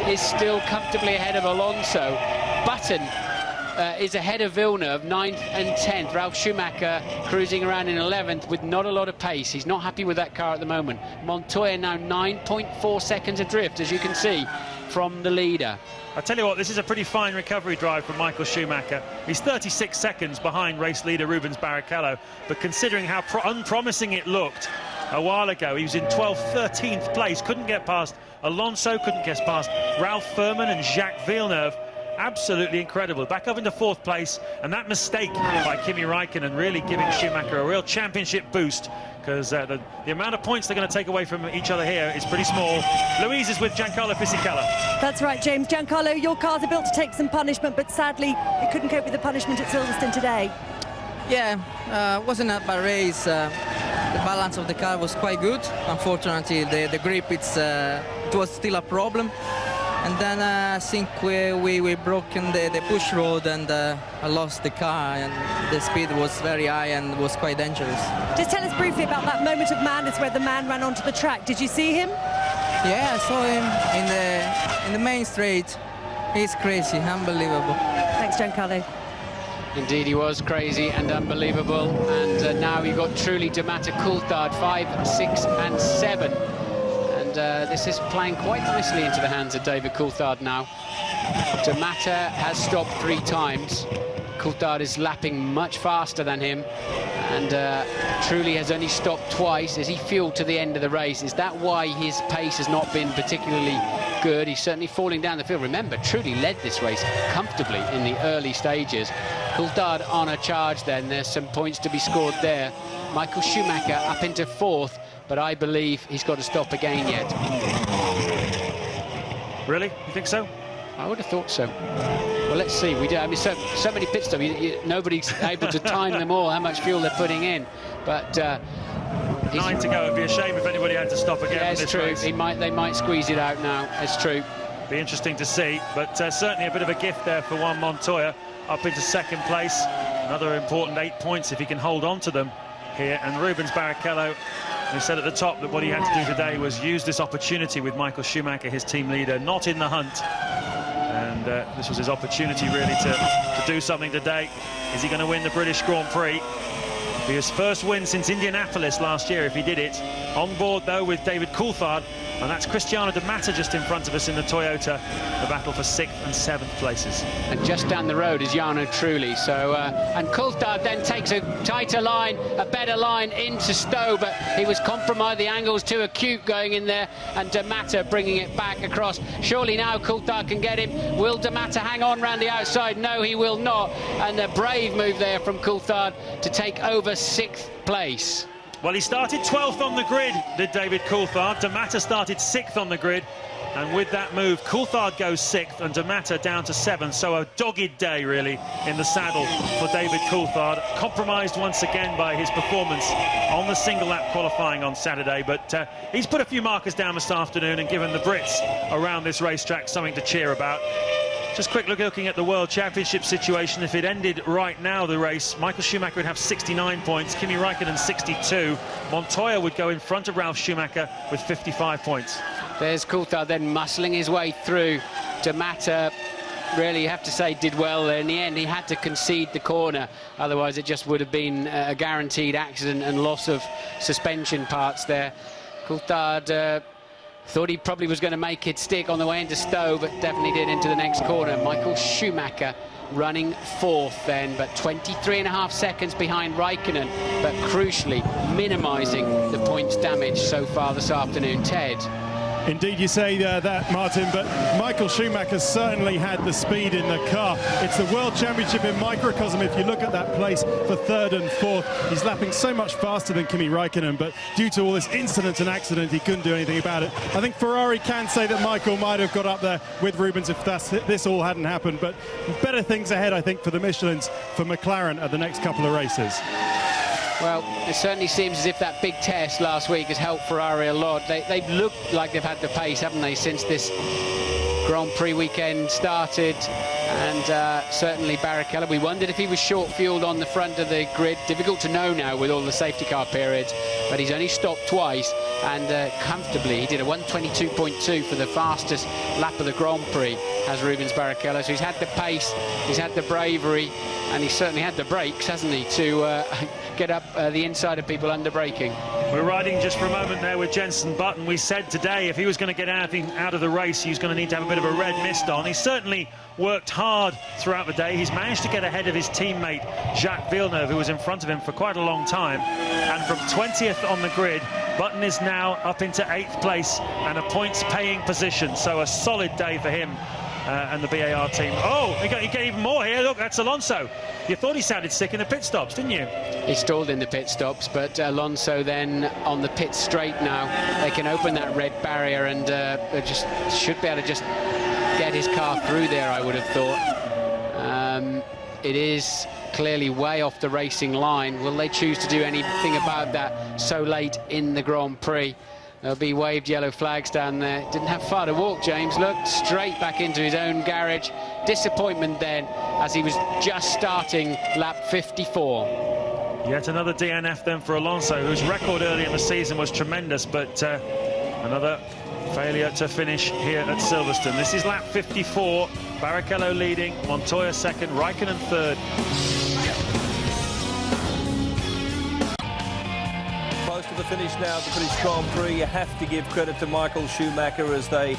is still comfortably ahead of Alonso. Button is ahead of Villeneuve, 9th and 10th. Ralf Schumacher cruising around in 11th with not a lot of pace. He's not happy with that car at the moment. Montoya now 9.4 seconds adrift, as you can see, from the leader. I tell you what, this is a pretty fine recovery drive from Michael Schumacher. He's 36 seconds behind race leader Rubens Barrichello, but considering how unpromising it looked a while ago, he was in 12th, 13th place, couldn't get past Alonso, couldn't get past Ralph Furman and Jacques Villeneuve. Absolutely incredible. Back up into 4th place, and that mistake by Kimi Räikkönen really giving Schumacher a real championship boost, because the amount of points they're going to take away from each other here is pretty small. Louise is with Giancarlo Fisichella. That's right, James. Giancarlo, your cars are built to take some punishment, but sadly it couldn't cope with the punishment at Silverstone today. Yeah, wasn't a bad race. The balance of the car was quite good. Unfortunately, the grip, it was still a problem. And then I think we broken the push rod, and I lost the car, and the speed was very high and was quite dangerous. Just tell us briefly about that moment of madness where the man ran onto the track. Did you see him? Yeah, I saw him in the main straight. He's crazy, unbelievable. Thanks, Giancarlo. Indeed, he was crazy and unbelievable. And now you've got truly De Matter, Coulthard, 5, 6 and 7. This is playing quite nicely into the hands of David Coulthard now. De Matter has stopped 3 times. Coulthard is lapping much faster than him, and truly has only stopped twice as he fueled to the end of the race. Is that why his pace has not been particularly good? He's certainly falling down the field. Remember, Truly led this race comfortably in the early stages. Coulthard on a charge then. There's some points to be scored there. Michael Schumacher up into 4th. But I believe he's got to stop again yet. Really? You think so? I would have thought so. Well, let's see. We do. I mean, so many pit stops. Nobody's able to time them all, how much fuel they're putting in. But 9 to go. It'd be a shame if anybody had to stop again. Yeah, it's true. Race. They might squeeze it out now. It's true. Be interesting to see. But certainly a bit of a gift there for Juan Montoya, up into 2nd place. Another important 8 points if he can hold on to them here. And Rubens Barrichello, who said at the top that what he had to do today was use this opportunity with Michael Schumacher, his team leader, not in the hunt. And this was his opportunity really to do something today. Is he going to win the British Grand Prix? It'll be his first win since Indianapolis last year if he did it. On board though with David Coulthard, and that's Cristiano De Matter just in front of us in the Toyota. The battle for 6th and 7th places. And just down the road is Jarno Trulli. So and Coulthard then takes a tighter line, a better line into Stowe, but he was compromised. The angle's too acute going in there, and De Matter bringing it back across. Surely now Coulthard can get him. Will De Matter hang on round the outside? No, he will not. And a brave move there from Coulthard to take over 6th place. Well, he started 12th on the grid, did David Coulthard. De Matter started 6th on the grid. And with that move, Coulthard goes 6th and De Matter down to 7th. So a dogged day, really, in the saddle for David Coulthard. Compromised once again by his performance on the single-lap qualifying on Saturday. But he's put a few markers down this afternoon and given the Brits around this racetrack something to cheer about. Just quick looking at the World Championship situation. If it ended right now, the race, Michael Schumacher would have 69 points, Kimi Räikkönen 62. Montoya would go in front of Ralf Schumacher with 55 points. There's Coulthard then muscling his way through. De Matter, really, you have to say, did well there. In the end, he had to concede the corner. Otherwise, it just would have been a guaranteed accident and loss of suspension parts there. Coulthard thought he probably was going to make it stick on the way into Stowe, but definitely did into the next corner. Michael Schumacher running 4th then, but 23.5 seconds behind Räikkönen, but crucially minimising the points damage so far this afternoon. Ted? Indeed, you say that, Martin, but Michael Schumacher certainly had the speed in the car. It's the World Championship in microcosm. If you look at that place for third and fourth, he's lapping so much faster than Kimi Räikkönen, but due to all this incident and accident, he couldn't do anything about it. I think Ferrari can say that Michael might have got up there with Rubens if this all hadn't happened, but better things ahead, I think, for the Michelins, for McLaren at the next couple of races. Well, it certainly seems as if that big test last week has helped Ferrari a lot. They've looked like they've had the pace, haven't they, since this Grand Prix weekend started. And certainly Barrichello, we wondered if he was short-fueled on the front of the grid. Difficult to know now with all the safety car periods, but he's only stopped twice, and comfortably he did a 1:22.2 for the fastest lap of the Grand Prix, has Rubens Barrichello. So he's had the pace, he's had the bravery, and he's certainly had the brakes, hasn't he, to get up the inside of people under braking. We're riding just for a moment there with Jenson Button. We said today if he was going to get anything out of the race, he was going to need to have a bit of a red mist on. He certainly worked hard throughout the day. He's managed to get ahead of his teammate Jacques Villeneuve, who was in front of him for quite a long time. And from 20th on the grid, Button is now up into 8th place and a points-paying position. So a solid day for him and the BAR team. Oh, he got even more here. Look, that's Alonso. You thought he sounded sick in the pit stops, didn't you? He stalled in the pit stops, but Alonso then on the pit straight now. They can open that red barrier and just should be able to just get his car through there, I would have thought. It is clearly way off the racing line. Will they choose to do anything about that so late in the Grand Prix? There'll be waved yellow flags down there. Didn't have far to walk, James. Looked straight back into his own garage. Disappointment then, as he was just starting lap 54. Yet another DNF then for Alonso, whose record early in the season was tremendous, but another failure to finish here at Silverstone. This is lap 54. Barrichello leading, Montoya second, Räikkönen third. Close to the finish now of the British Grand Prix. You have to give credit to Michael Schumacher as they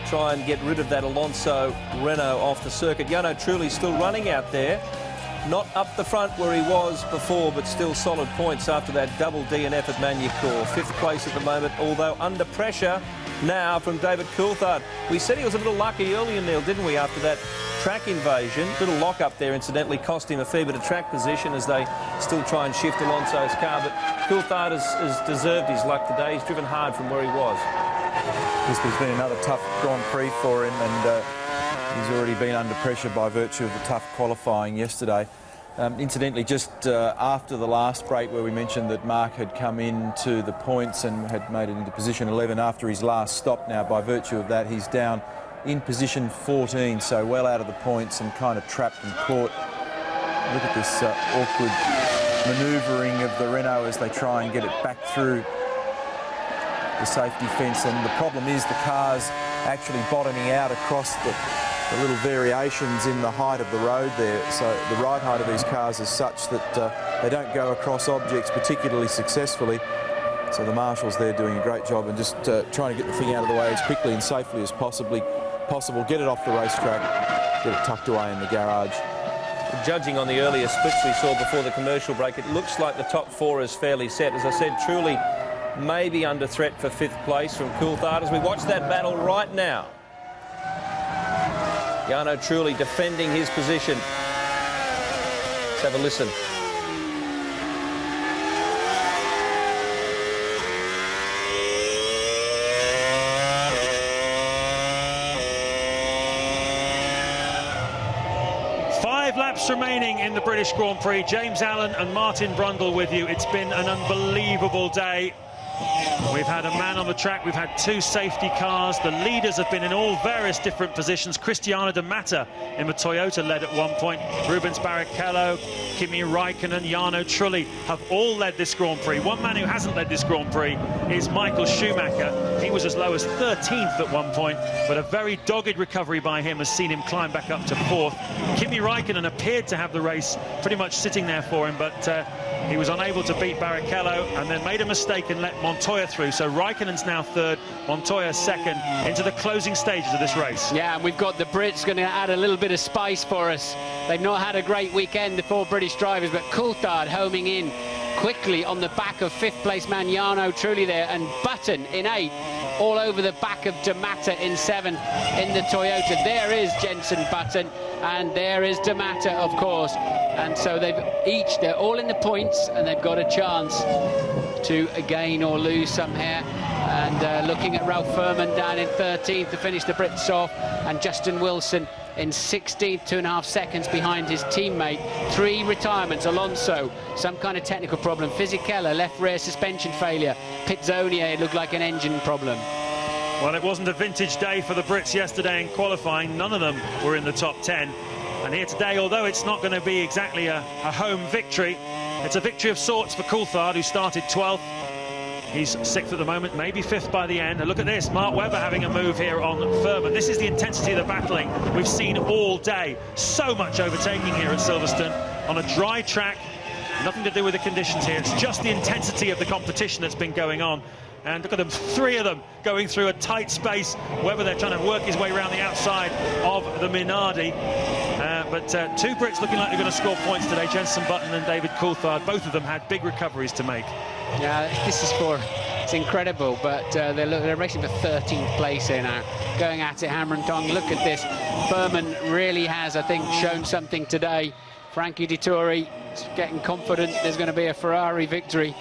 try and get rid of that Alonso Renault off the circuit. Jarno Trulli still running out there. Not up the front where he was before, but still solid points after that double DNF at Magny-Cours. 5th place at the moment, although under pressure now from David Coulthard. We said he was a little lucky earlier, Neil, didn't we, after that track invasion? Little lock up there, incidentally, cost him a fair bit of track position as they still try and shift Alonso's car. But Coulthard has deserved his luck today. He's driven hard from where he was. This has been another tough Grand Prix for him, and he's already been under pressure by virtue of the tough qualifying yesterday. Incidentally, just after the last break where we mentioned that Mark had come into the points and had made it into position 11 after his last stop, now by virtue of that he's down in position 14, so well out of the points and kind of trapped and caught. Look at this awkward manoeuvring of the Renault as they try and get it back through the safety fence, and the problem is the car's actually bottoming out across the little variations in the height of the road there. So the ride height of these cars is such that they don't go across objects particularly successfully. So the marshals there doing a great job and just trying to get the thing out of the way as quickly and safely as possible, get it off the racetrack, get it tucked away in the garage. Judging on the earlier splits we saw before the commercial break, it looks like the top four is fairly set. As I said, Truly maybe under threat for 5th place from Coulthard as we watch that battle right now. Jarno Trulli defending his position. Let's have a listen. Five laps remaining in the British Grand Prix. James Allen and Martin Brundle with you. It's been an unbelievable day. We've had a man on the track, we've had 2 safety cars, the leaders have been in all various different positions. Cristiano De Mata in the Toyota led at one point, Rubens Barrichello, Kimi Räikkönen, Jarno Trulli have all led this Grand Prix. One man who hasn't led this Grand Prix is Michael Schumacher. He was as low as 13th at one point, but a very dogged recovery by him has seen him climb back up to 4th. Kimi Räikkönen appeared to have the race pretty much sitting there for him, but he was unable to beat Barrichello and then made a mistake and let Montoya through. So Raikkonen's now 3rd, Montoya 2nd into the closing stages of this race. Yeah, and we've got the Brits going to add a little bit of spice for us. They've not had a great weekend, the 4 British drivers, but Coulthard homing in quickly on the back of 5th place man Jarno Trulli there, and Button in 8th, all over the back of D'Amata in 7th in the Toyota. There is Jenson Button, and there is D'Amata, of course. And so they're all in the points, and they've got a chance to gain or lose some here. And looking at Ralph Furman down in 13th to finish the Brits off, and Justin Wilson in 16th, 2.5 seconds behind his teammate. 3 retirements: Alonso, some kind of technical problem; Fisichella, left rear suspension failure; Pizzonia, it looked like an engine problem. Well, it wasn't a vintage day for the Brits yesterday in qualifying. None of them were in the top 10. And here today, although it's not going to be exactly a home victory, it's a victory of sorts for Coulthard, who started 12th. He's 6th at the moment, maybe 5th by the end. And look at this, Mark Webber having a move here on Furman. This is the intensity of the battling we've seen all day. So much overtaking here at Silverstone on a dry track. Nothing to do with the conditions here. It's just the intensity of the competition that's been going on. And look at them, 3 of them going through a tight space. Webber, they're trying to work his way around the outside of the Minardi. But 2 Brits looking like they're going to score points today, Jenson Button and David Coulthard. Both of them had big recoveries to make. Yeah, it's incredible, but they're racing for 13th place here now, going at it hammer and tong. Look at this. Furman really has, I think, shown something today. Frankie Dettori is getting confident there's going to be a Ferrari victory,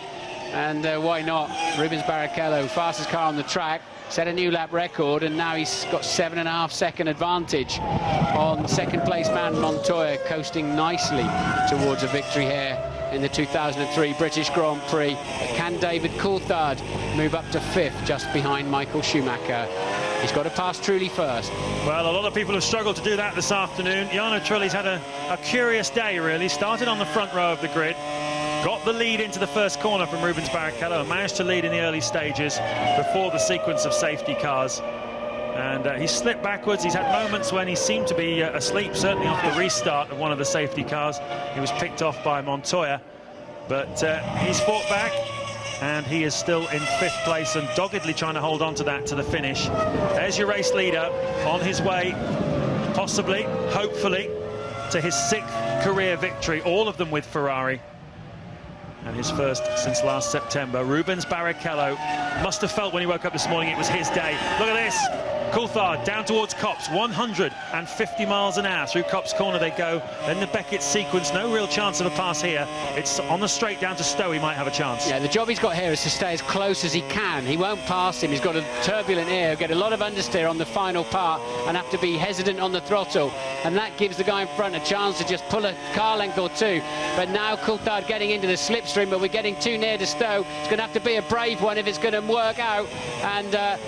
and why not? Rubens Barrichello, fastest car on the track, set a new lap record, and now he's got 7.5 second advantage on 2nd place man Montoya, coasting nicely towards a victory here in the 2003 British Grand Prix. Can David Coulthard move up to 5th, just behind Michael Schumacher? He's got to pass Trulli first. Well, a lot of people have struggled to do that this afternoon. Jarno Trulli's had a curious day, really. Started on the front row of the grid, got the lead into the first corner from Rubens Barrichello, and managed to lead in the early stages before the sequence of safety cars. And he slipped backwards. He's had moments when he seemed to be asleep, certainly off the restart of one of the safety cars. He was picked off by Montoya, but he's fought back, and he is still in 5th place and doggedly trying to hold on to that to the finish. There's your race leader on his way, possibly, hopefully, to his 6th career victory, all of them with Ferrari, and his first since last September. Rubens Barrichello must have felt when he woke up this morning it was his day. Look at this. Coulthard down towards Copse, 150 miles an hour. Through Copse Corner they go. Then the Beckett sequence, no real chance of a pass here. It's on the straight down to Stowe, he might have a chance. Yeah, the job he's got here is to stay as close as he can. He won't pass him. He's got a turbulent air, get a lot of understeer on the final part, and have to be hesitant on the throttle. And that gives the guy in front a chance to just pull a car length or 2. But now Coulthard getting into the slipstream, but we're getting too near to Stowe. It's going to have to be a brave one if it's going to work out. And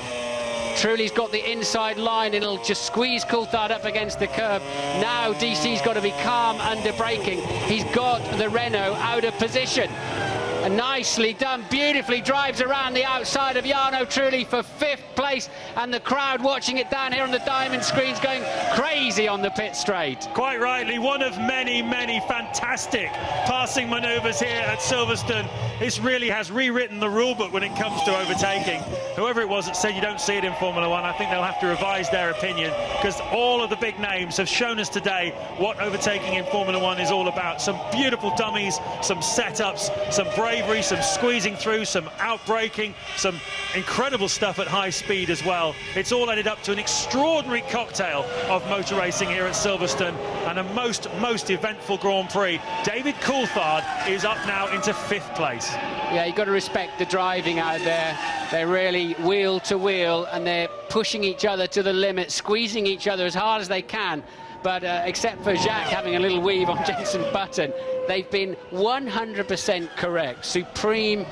Trulli's got the inside line, and it'll just squeeze Coulthard up against the curb. Now DC's got to be calm under braking. He's got the Renault out of position. And nicely done, beautifully drives around the outside of Jarno Trulli for 5th place, and the crowd watching it down here on the diamond screens going crazy on the pit straight. Quite rightly, one of many, many fantastic passing manoeuvres here at Silverstone. This really has rewritten the rule book when it comes to overtaking. Whoever it was that said you don't see it in Formula One, I think they'll have to revise their opinion, because all of the big names have shown us today what overtaking in Formula One is all about. Some beautiful dummies, some setups, some bravery, some squeezing through, some outbraking, some incredible stuff at high speed as well. It's all added up to an extraordinary cocktail of motor racing here at Silverstone, and a most eventful Grand Prix. David Coulthard is up now into 5th place. Yeah, you've got to respect the driving out there. They're really wheel to wheel, and they're pushing each other to the limit, squeezing each other as hard as they can. But except for Jacques having a little weave on Jenson Button, they've been 100% correct. Supreme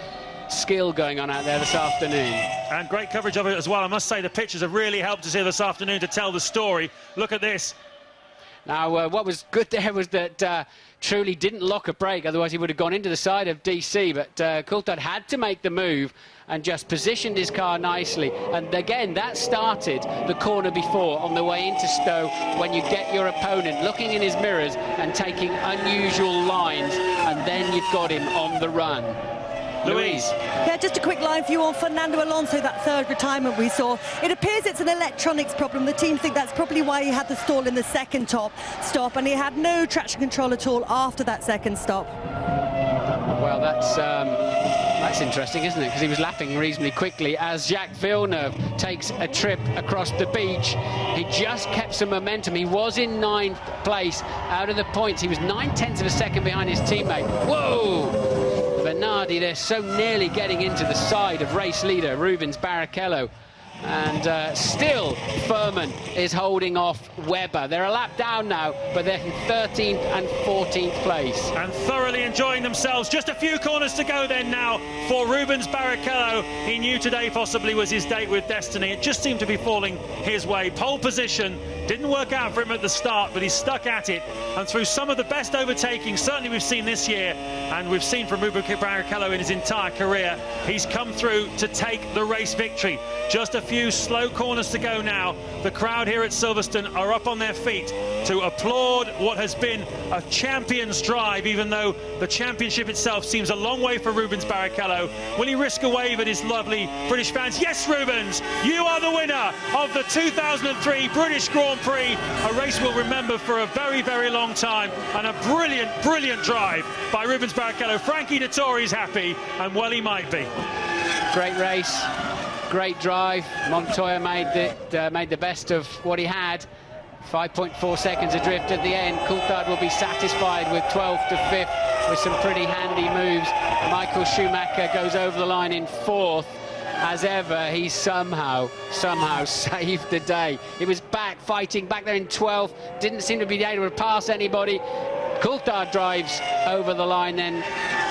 skill going on out there this afternoon. And great coverage of it as well. I must say the pictures have really helped us here this afternoon to tell the story. Look at this. Now, what was good there was that Trulli didn't lock a brake, otherwise he would have gone into the side of DC, but Coulthard had to make the move and just positioned his car nicely. And again, that started the corner before on the way into Stowe, when you get your opponent looking in his mirrors and taking unusual lines, and then you've got him on the run. Louise. Yeah, just a quick line for you on Fernando Alonso, that 3rd retirement we saw. It appears it's an electronics problem. The team think that's probably why he had the stall in the 2nd stop, and he had no traction control at all after that 2nd stop. Well, that's interesting, isn't it? Because he was lapping reasonably quickly as Jacques Villeneuve takes a trip across the beach. He just kept some momentum. He was in 9th place out of the points. He was 9/10 of a second behind his teammate. Whoa! Bernardi, they're so nearly getting into the side of race leader Rubens Barrichello. And still Furman is holding off Webber. They're a lap down now, but they're in 13th and 14th place. And thoroughly enjoying themselves. Just a few corners to go then now for Rubens Barrichello. He knew today possibly was his date with destiny. It just seemed to be falling his way. Pole position didn't work out for him at the start, but he's stuck at it. And through some of the best overtaking certainly we've seen this year, and we've seen from Rubens Barrichello in his entire career, he's come through to take the race victory. Just a few slow corners to go now. The crowd here at Silverstone are up on their feet to applaud what has been a champion's drive, even though the championship itself seems a long way for Rubens Barrichello. Will he risk a wave at his lovely British fans? Yes, Rubens, you are the winner of the 2003 British Grand Prix, a race we'll remember for a very, very long time, and a brilliant, brilliant drive by Rubens Barrichello. Frankie Dettori's happy, and well he might be. Great race. Great drive. Montoya made the best of what he had. 5.4 seconds adrift at the end. Coulthard will be satisfied with 12th to 5th with some pretty handy moves. Michael Schumacher goes over the line in 4th. As ever, he somehow saved the day. He was fighting back there in 12th. Didn't seem to be able to pass anybody. Coulthard drives over the line, then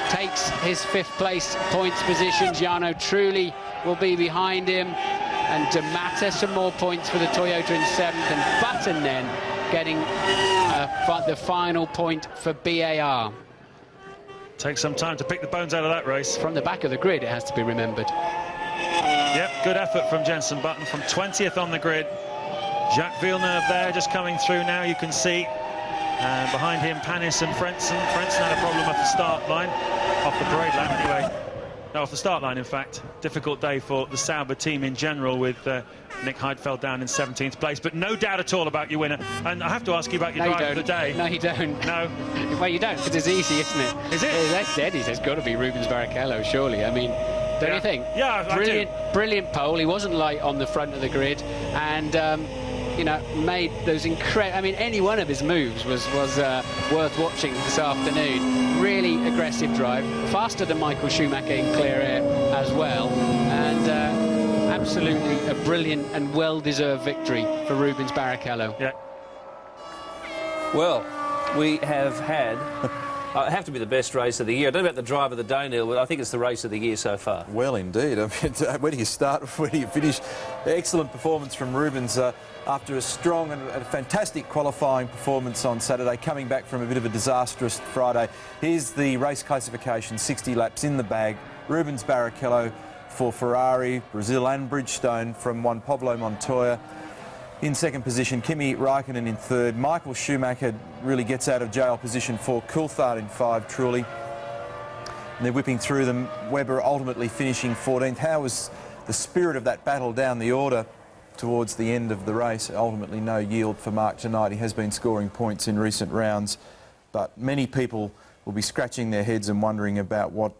takes his 5th place points position. Jarno Trulli will be behind him, and D'Amata some more points for the Toyota in 7th, and Button then getting the final point for BAR. Takes some time to pick the bones out of that race. From the back of the grid, it has to be remembered. Yep, good effort from Jenson Button from 20th on the grid. Jacques Villeneuve there just coming through now, you can see. And behind him, Panis and Frentzen. Frentzen had a problem off the start line, off the parade lap anyway. No, off the start line, in fact. Difficult day for the Sauber team in general, with Nick Heidfeld down in 17th place. But no doubt at all about your winner. And I have to ask you about your drive of the day. No, you don't. No. Well, you don't, because it's easy, isn't it? Is it? That's dead. There's got to be Rubens Barrichello, surely. I mean, don't you think? Yeah, Brilliant pole. He wasn't light on the front of the grid, and you know, made those incredible. I mean, any one of his moves was worth watching this afternoon. Really aggressive drive, faster than Michael Schumacher in clear air as well, and absolutely a brilliant and well-deserved victory for Rubens Barrichello. Yeah. Well, we have had. It have to be the best race of the year. I don't know about the drive of the day, Neil, but I think it's the race of the year so far. Well, indeed. I mean, where do you start? Where do you finish? Excellent performance from Rubens after a strong and a fantastic qualifying performance on Saturday, coming back from a bit of a disastrous Friday. Here's the race classification, 60 laps in the bag. Rubens Barrichello for Ferrari, Brazil and Bridgestone from Juan Pablo Montoya. In second position, Kimi Räikkönen in third. Michael Schumacher really gets out of jail position for Coulthard in 5, Trulli. And they're whipping through them. Webber ultimately finishing 14th. How was the spirit of that battle down the order towards the end of the race? Ultimately no yield for Mark tonight. He has been scoring points in recent rounds, but many people will be scratching their heads and wondering about what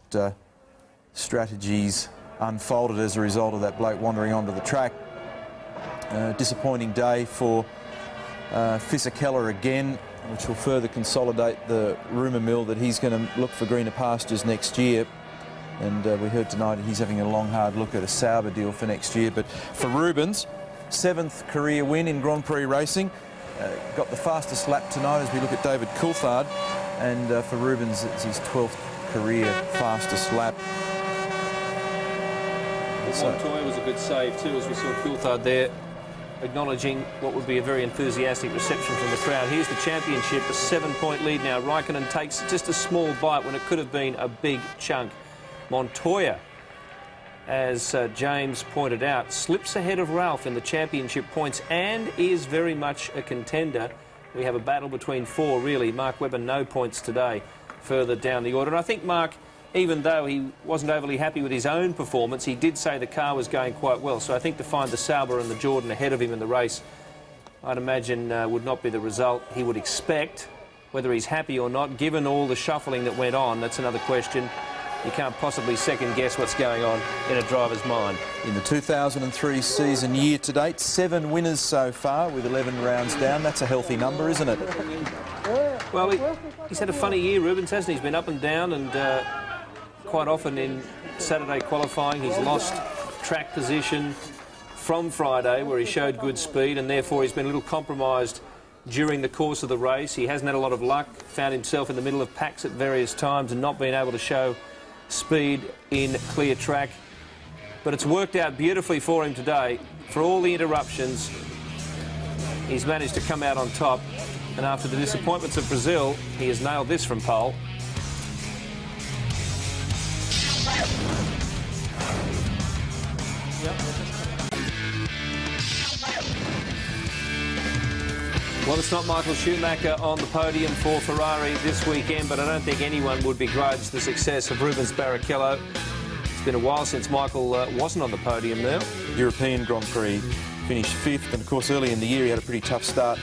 strategies unfolded as a result of that bloke wandering onto the track. Disappointing day for Fisichella again, which will further consolidate the rumour mill that he's going to look for greener pastures next year. And we heard tonight that he's having a long, hard look at a Sauber deal for next year. But for Rubens, 7th career win in Grand Prix racing. Got the fastest lap tonight as we look at David Coulthard. And for Rubens, it's his 12th career fastest lap. Montoya was a good save too, as we saw Coulthard there acknowledging what would be a very enthusiastic reception from the crowd. Here's the championship, a 7-point lead now. Räikkönen takes just a small bite when it could have been a big chunk. Montoya, as James pointed out, slips ahead of Ralph in the championship points and is very much a contender. We have a battle between 4, really. Mark Webber, no points today, further down the order. And I think Mark, even though he wasn't overly happy with his own performance, he did say the car was going quite well. So I think to find the Sauber and the Jordan ahead of him in the race, I'd imagine would not be the result he would expect. Whether he's happy or not, given all the shuffling that went on, that's another question you can't possibly second guess what's going on in a driver's mind. In the 2003 season year to date, 7 winners so far with 11 rounds down. That's a healthy number, isn't it? Well, he's had a funny year, Rubens, hasn't he? He's been up and down, and quite often in Saturday qualifying he's lost track position from Friday, where he showed good speed, and therefore he's been a little compromised during the course of the race. He hasn't had a lot of luck, found himself in the middle of packs at various times and not been able to show speed in clear track. But it's worked out beautifully for him today. For all the interruptions, he's managed to come out on top, and after the disappointments of Brazil, he has nailed this from pole. Well, it's not Michael Schumacher on the podium for Ferrari this weekend, but I don't think anyone would begrudge the success of Rubens Barrichello. It's been a while since Michael wasn't on the podium now. European Grand Prix, finished 5th, and of course early in the year he had a pretty tough start.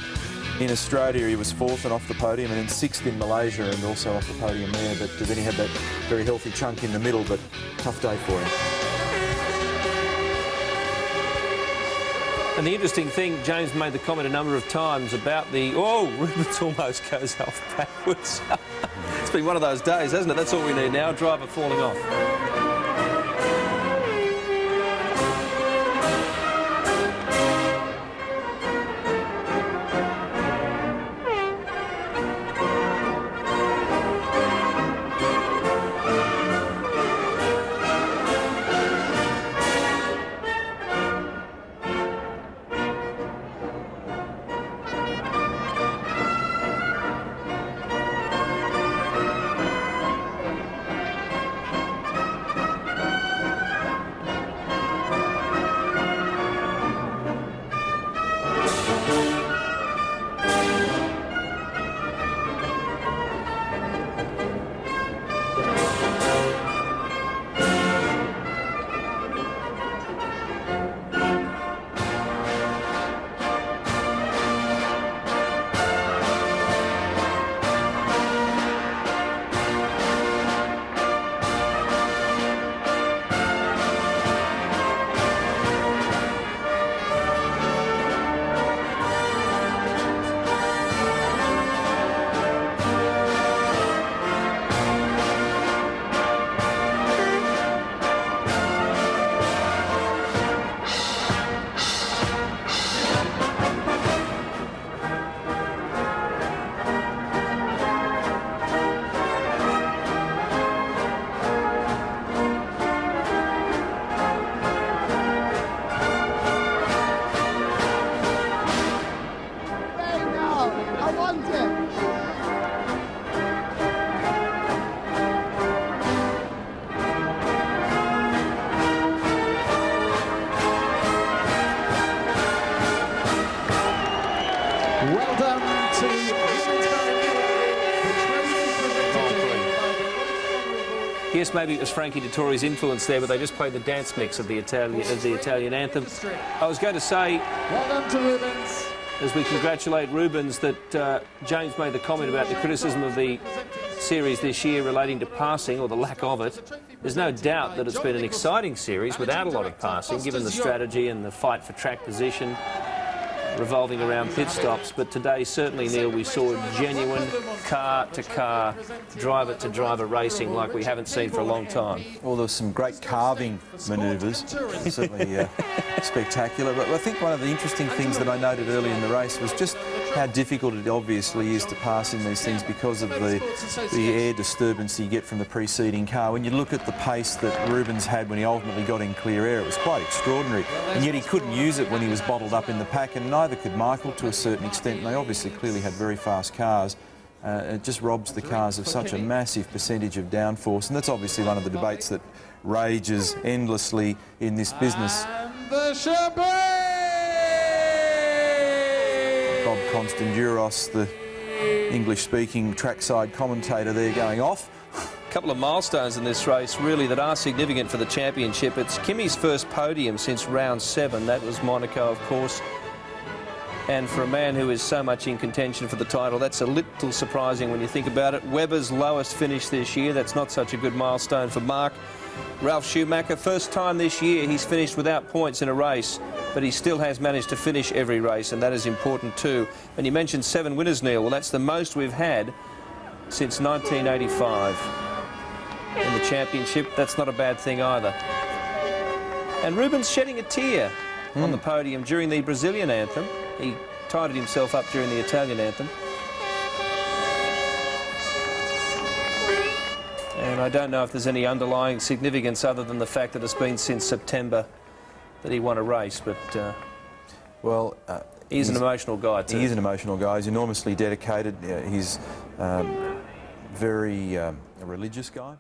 In Australia he was 4th and off the podium, and then 6th in Malaysia and also off the podium there, but then he had that very healthy chunk in the middle, but tough day for him. And the interesting thing, James made the comment a number of times about the... Oh, Rubens almost goes off backwards. It's been one of those days, hasn't it? That's all we need now, a driver falling off. Yes, maybe it was Frankie Dettori's influence there, but they just played the dance mix of the Italian anthem. I was going to say, well done to Rubens. As we congratulate Rubens, that James made the comment about the criticism of the series this year relating to passing, or the lack of it. There's no doubt that it's been an exciting series without a lot of passing, given the strategy and the fight for track position revolving around pit stops. But today, certainly, Neil, we saw genuine car-to-car, driver-to-driver racing like we haven't seen for a long time. Well, there was some great carving manoeuvres, certainly spectacular. But I think one of the interesting things that I noted early in the race was just how difficult it obviously is to pass in these things because of the air disturbance you get from the preceding car. When you look at the pace that Rubens had when he ultimately got in clear air, it was quite extraordinary. And yet he couldn't use it when he was bottled up in the pack, and neither could Michael to a certain extent. And they obviously clearly had very fast cars. It just robs the cars of such a massive percentage of downforce, and that's obviously one of the debates that rages endlessly in this business. And the champagne! Bob Constanduros, the English-speaking trackside commentator there, going off. A couple of milestones in this race, really, that are significant for the championship. It's Kimi's first podium since round 7. That was Monaco, of course. And for a man who is so much in contention for the title, that's a little surprising when you think about it. Webber's lowest finish this year, that's not such a good milestone for Mark. Ralf Schumacher, first time this year he's finished without points in a race, but he still has managed to finish every race, and that is important too. And you mentioned 7 winners, Neil. Well, that's the most we've had since 1985 in the championship. That's not a bad thing either. And Rubens shedding a tear on the podium during the Brazilian anthem. He tidied himself up during the Italian anthem. And I don't know if there's any underlying significance other than the fact that it's been since September that he won a race, but well, he's an emotional guy too. He is an emotional guy. He's enormously dedicated. He's very a religious guy.